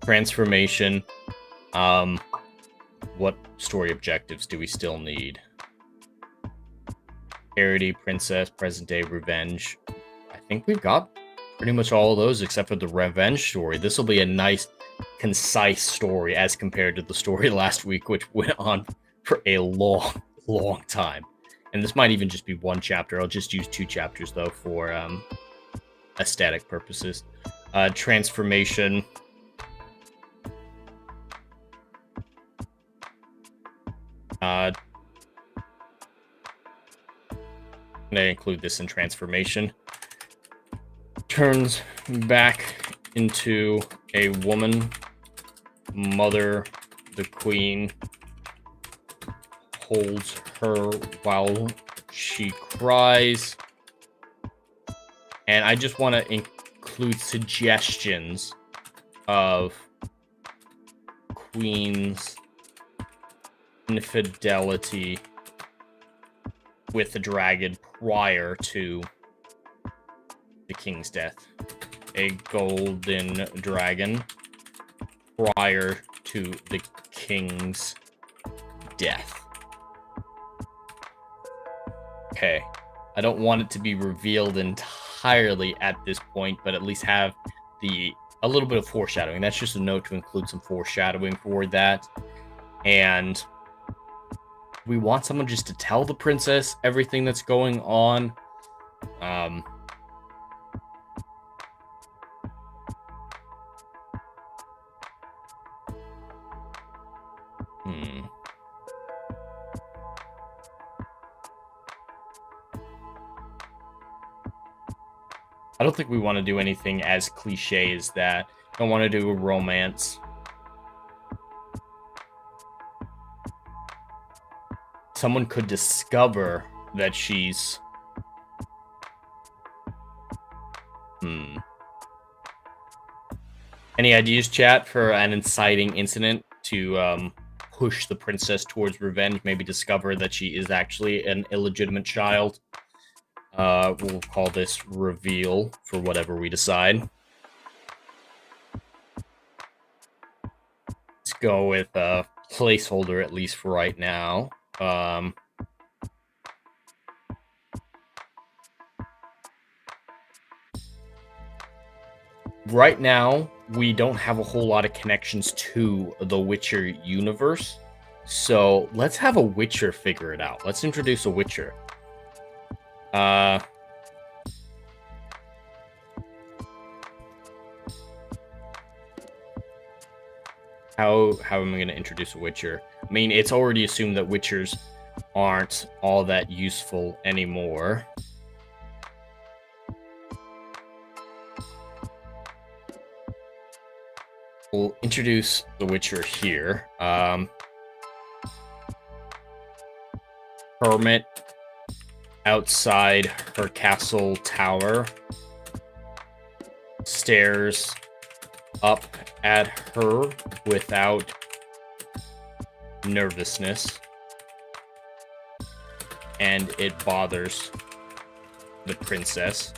Transformation. What story objectives do we still need? Parody, princess, present day, revenge. I think we've got pretty much all of those except for the revenge story. This will be a nice, concise story as compared to the story last week, which went on for a long time. And this might even just be one chapter. I'll just use 2 chapters though for aesthetic purposes. Transformation. I'm gonna include this in transformation. Turns back into a woman, mother, the queen, holds her while she cries. And I just want to include suggestions of queen's infidelity with the dragon prior to the king's death. A golden dragon prior to the king's death. Okay. I don't want it to be revealed entirely at this point, but at least have a little bit of foreshadowing. That's just a note to include some foreshadowing for that. And we want someone just to tell the princess everything that's going on. I don't think we want to do anything as cliche as that. Don't want to do a romance. Someone could discover that she's... Any ideas, chat, for an inciting incident to push the princess towards revenge? Maybe discover that she is actually an illegitimate child. We'll call this reveal for whatever we decide. Let's go with a placeholder, at least for right now. Right now, we don't have a whole lot of connections to the Witcher universe. So let's have a Witcher figure it out. Let's introduce a Witcher. How am I going to introduce a Witcher? I mean, it's already assumed that Witchers aren't all that useful anymore. We'll introduce the Witcher here. Hermit outside her castle tower. Stares up at her without nervousness. And it bothers the princess.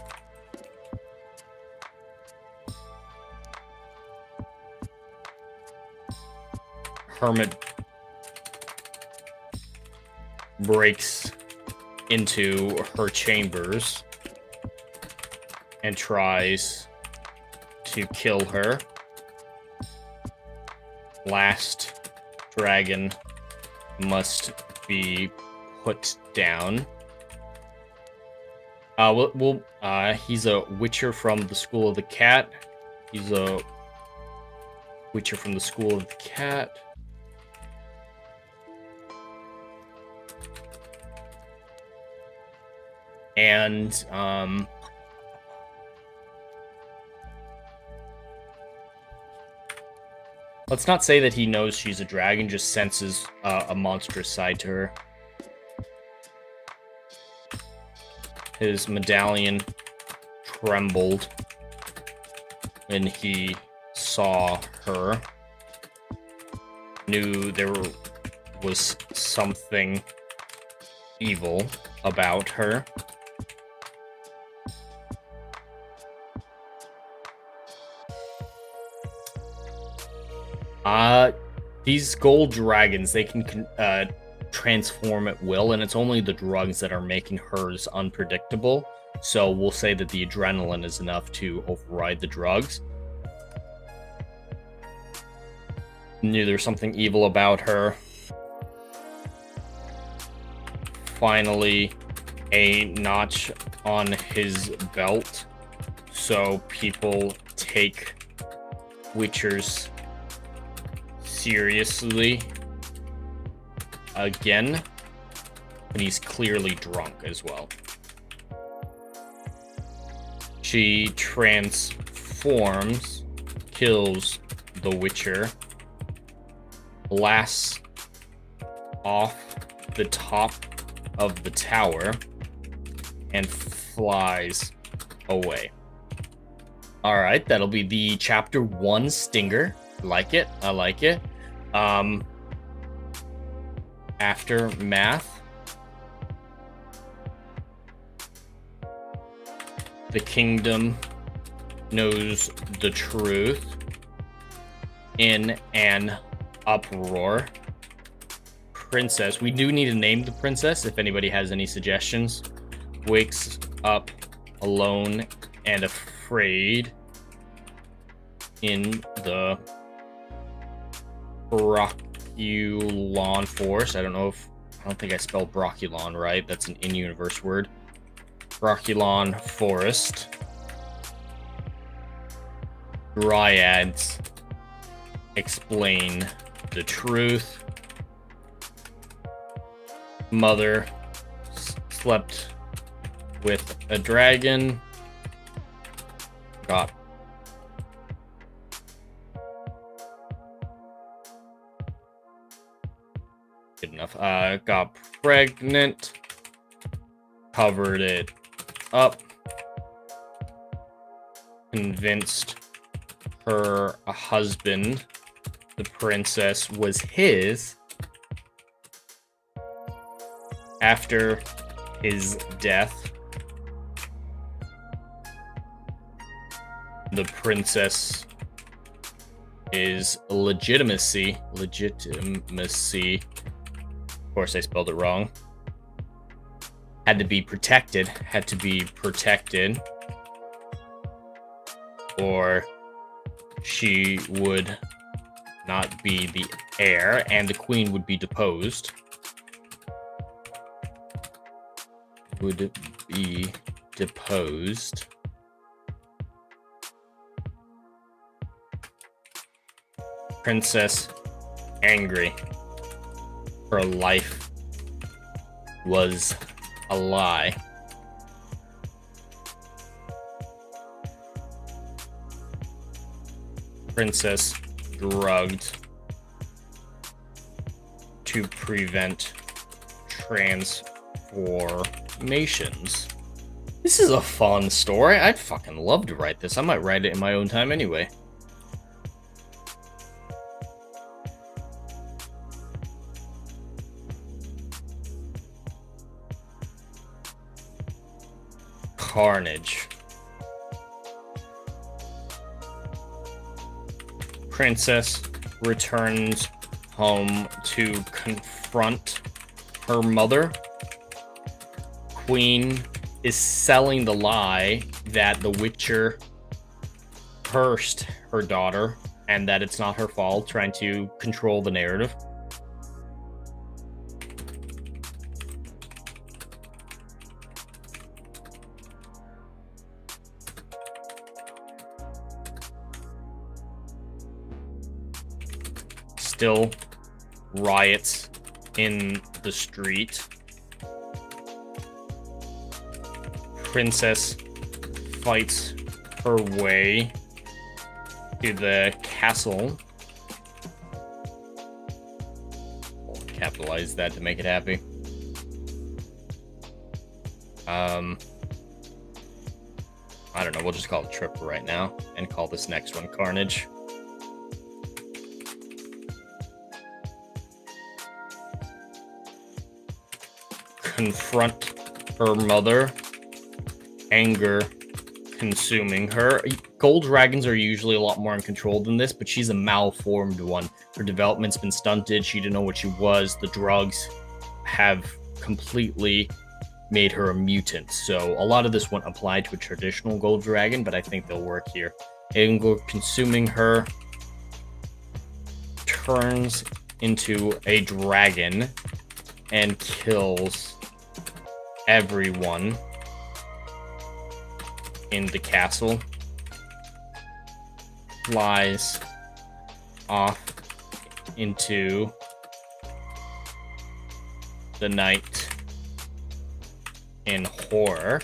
Hermit breaks into her chambers and tries to kill her. Last dragon must be put down. He's a Witcher from the School of the Cat. He's a Witcher from the School of the Cat. And, let's not say that he knows she's a dragon, just senses a monstrous side to her. His medallion trembled when he saw her. Knew there was something evil about her. These gold dragons, they can transform at will, and it's only the drugs that are making hers unpredictable. So we'll say that the adrenaline is enough to override the drugs. Knew there was something evil about her. Finally, a notch on his belt, so people take Witchers seriously again, and he's clearly drunk as well. She transforms, kills the Witcher, blasts off the top of the tower, and flies away. Alright, that'll be the chapter 1 stinger. Like it, I like it. Aftermath. The kingdom knows the truth. In an uproar. Princess. We do need to name the princess if anybody has any suggestions. Wakes up alone and afraid in the Brocculon Forest. I don't think I spelled Brocculon right. That's an in-universe word. Brocculon Forest. Dryads explain the truth. Mother slept with a dragon. Got good enough. Got pregnant. Covered it up. Convinced her husband, the princess, was his. After his death, the princess is legitimacy. Of course, I spelled it wrong. Had to be protected. Or she would not be the heir, and the queen would be deposed. Would be deposed. Princess angry. Her life was a lie. Princess drugged to prevent transformations. This is a fun story. I'd fucking love to write this. I might write it in my own time anyway. Carnage. Princess returns home to confront her mother. Queen is selling the lie that the Witcher cursed her daughter and that it's not her fault, trying to control the narrative. still riots in the street. Princess fights her way to the castle. We'll capitalize that to make it happy. I don't know, we'll just call it Trip right now and call this next one Carnage. Confront her mother. Anger consuming her. Gold dragons are usually a lot more in control than this, but she's a malformed one. Her development's been stunted. She didn't know what she was. The drugs have completely made her a mutant. So a lot of this won't apply to a traditional gold dragon, but I think they'll work here. Anger consuming her turns into a dragon and kills everyone in the castle. Flies off into the night in horror.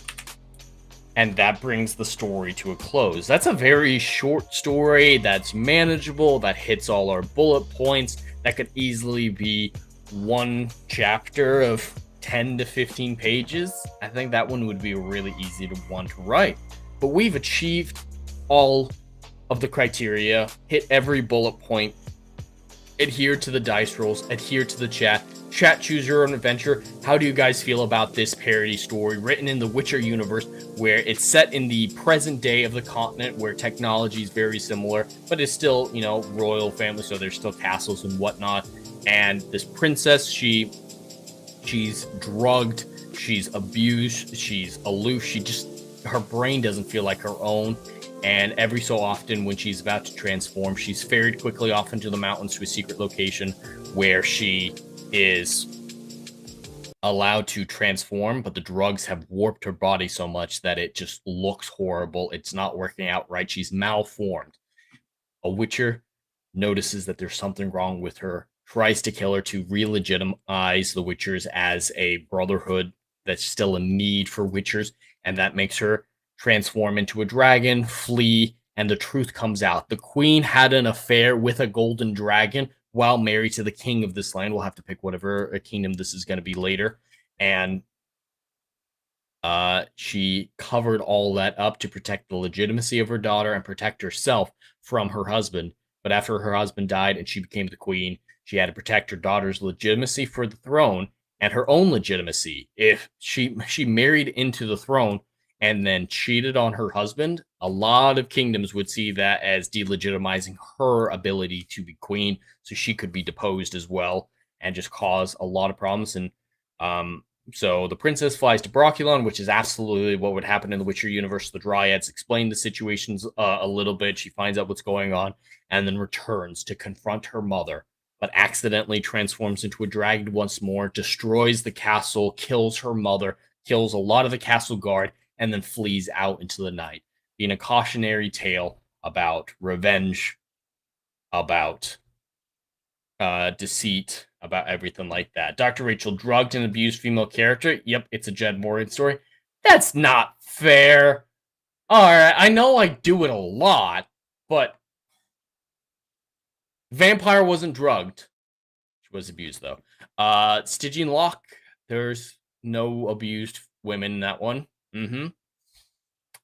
And that brings the story to a close. That's a very short story that's manageable, that hits all our bullet points, that could easily be one chapter of 10 to 15 pages. I think that one would be really easy to write. But we've achieved all of the criteria, hit every bullet point, adhere to the dice rolls, adhere to the chat. Chat, choose your own adventure. How do you guys feel about this parody story written in the Witcher universe, where it's set in the present day of the continent, where technology is very similar, but it's still, you know, royal family, so there's still castles and whatnot. And this princess, she's drugged, she's abused, she's aloof, her brain doesn't feel like her own. And every so often when she's about to transform, she's ferried quickly off into the mountains to a secret location where she is allowed to transform, but the drugs have warped her body so much that it just looks horrible. It's not working out right. She's malformed. A Witcher notices that there's something wrong with her, tries to kill her to re-legitimize the Witchers as a brotherhood that's still a need for Witchers, and that makes her transform into a dragon, flee, and the truth comes out. The queen had an affair with a golden dragon while married to the king of this land. We'll have to pick whatever kingdom this is going to be later. And she covered all that up to protect the legitimacy of her daughter and protect herself from her husband. But after her husband died and she became the queen, she had to protect her daughter's legitimacy for the throne and her own legitimacy. If she married into the throne and then cheated on her husband, a lot of kingdoms would see that as delegitimizing her ability to be queen, so she could be deposed as well and just cause a lot of problems. And so the princess flies to Brocculon, which is absolutely what would happen in the Witcher universe. The Dryads explain the situations a little bit. She finds out what's going on and then returns to confront her mother, but accidentally transforms into a dragon once more, destroys the castle, kills her mother, kills a lot of the castle guard, and then flees out into the night, being a cautionary tale about revenge, about deceit, about everything like that. Dr. Rachel, drugged and abused female character. Yep, it's a Jed Morgan story. That's not fair. All right, I know I do it a lot, but Vampire wasn't drugged. She was abused, though. Stygian Locke, there's no abused women in that one.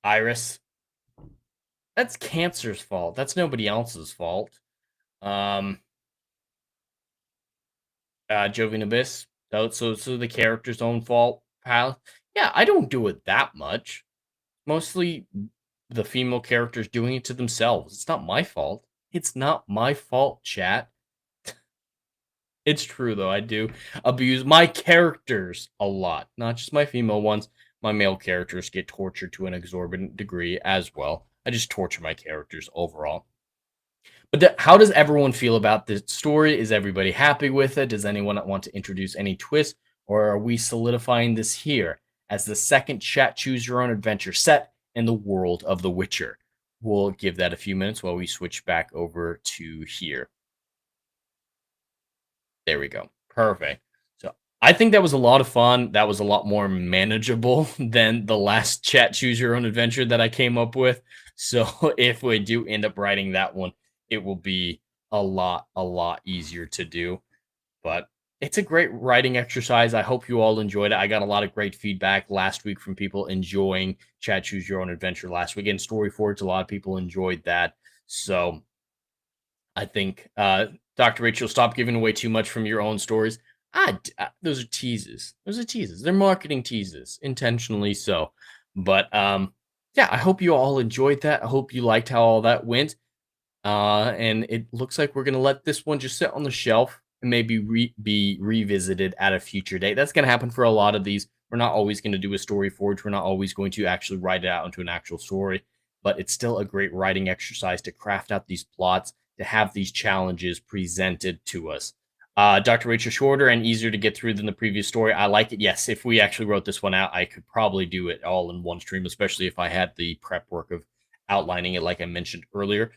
Iris. That's Cancer's fault. That's nobody else's fault. Jovian Abyss. So the character's own fault, pal. Yeah, I don't do it that much. Mostly the female characters doing it to themselves. It's not my fault. It's not my fault, chat. It's true, though. I do abuse my characters a lot. Not just my female ones. My male characters get tortured to an exorbitant degree as well. I just torture my characters overall. But how does everyone feel about this story? Is everybody happy with it? Does anyone want to introduce any twists? Or are we solidifying this here as the second chat choose your own adventure set in the world of The Witcher? We'll give that a few minutes while we switch back over to here. There we go. Perfect. So I think that was a lot of fun. That was a lot more manageable than the last chat choose your own adventure that I came up with. So if we do end up writing that one, it will be a lot easier to do. But it's a great writing exercise. I hope you all enjoyed it. I got a lot of great feedback last week from people enjoying chat choose your own adventure last week. And Story Forge, a lot of people enjoyed that. So I think Dr. Rachel, stop giving away too much from your own stories. Those are teases. Those are teases. They're marketing teases, intentionally so. But yeah, I hope you all enjoyed that. I hope you liked how all that went. And it looks like we're gonna let this one just sit on the shelf and maybe be revisited at a future date. That's gonna happen for a lot of these. We're not always gonna do a story forge. We're not always going to actually write it out into an actual story, but it's still a great writing exercise to craft out these plots, to have these challenges presented to us. Dr. Rachel, shorter and easier to get through than the previous story. I like it. Yes, if we actually wrote this one out, I could probably do it all in one stream, especially if I had the prep work of outlining it, like I mentioned earlier.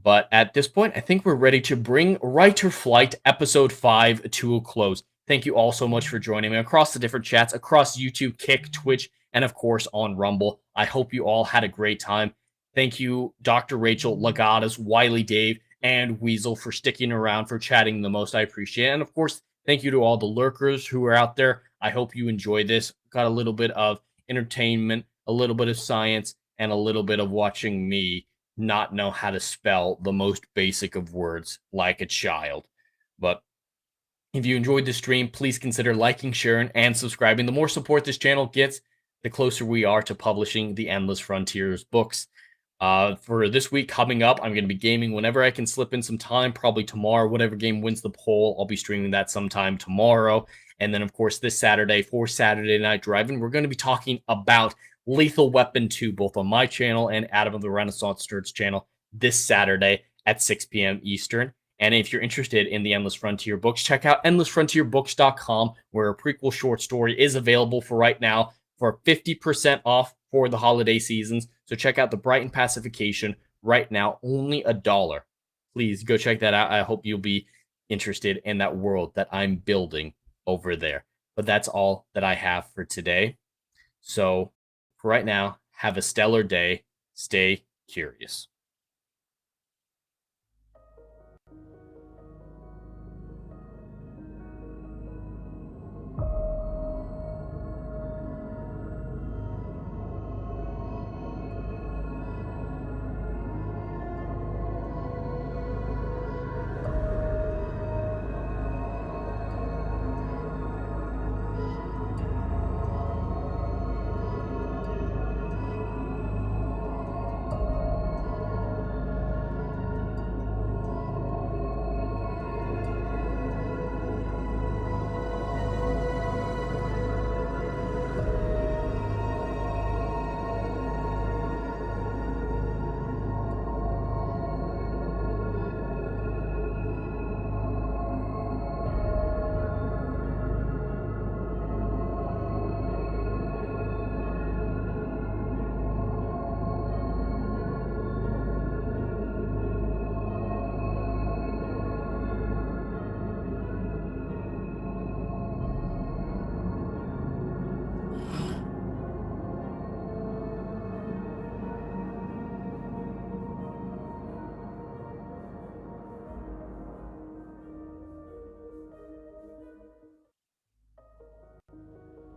But at this point, I think we're ready to bring Writer Flight episode 5 to a close. Thank you all so much for joining me across the different chats, across YouTube, Kick, Twitch, and of course on Rumble. I hope you all had a great time. Thank you, Dr. Rachel, Lagadas, Wiley Dave, and Weasel for sticking around, for chatting the most. I appreciate it. And of course, thank you to all the lurkers who are out there. I hope you enjoyed this. Got a little bit of entertainment, a little bit of science, and a little bit of watching me not know how to spell the most basic of words like a child. But if you enjoyed the stream, please consider liking, sharing, and subscribing. The more support this channel gets, the closer we are to publishing the Endless Frontiers books. For this week coming up, I'm going to be gaming whenever I can slip in some time, probably tomorrow. Whatever game wins the poll, I'll be streaming that sometime tomorrow. And then, of course, this Saturday for Saturday Night Driving, we're going to be talking about Lethal Weapon 2, both on my channel and Adam of the Renaissance Nerds channel this Saturday at 6 p.m. Eastern. And if you're interested in the Endless Frontier books, check out endlessfrontierbooks.com, where a prequel short story is available for right now for 50% off for the holiday seasons. So check out the Brighton Pacification right now, only $1. Please go check that out. I hope you'll be interested in that world that I'm building over there. But that's all that I have for today. So for right now, have a stellar day. Stay curious.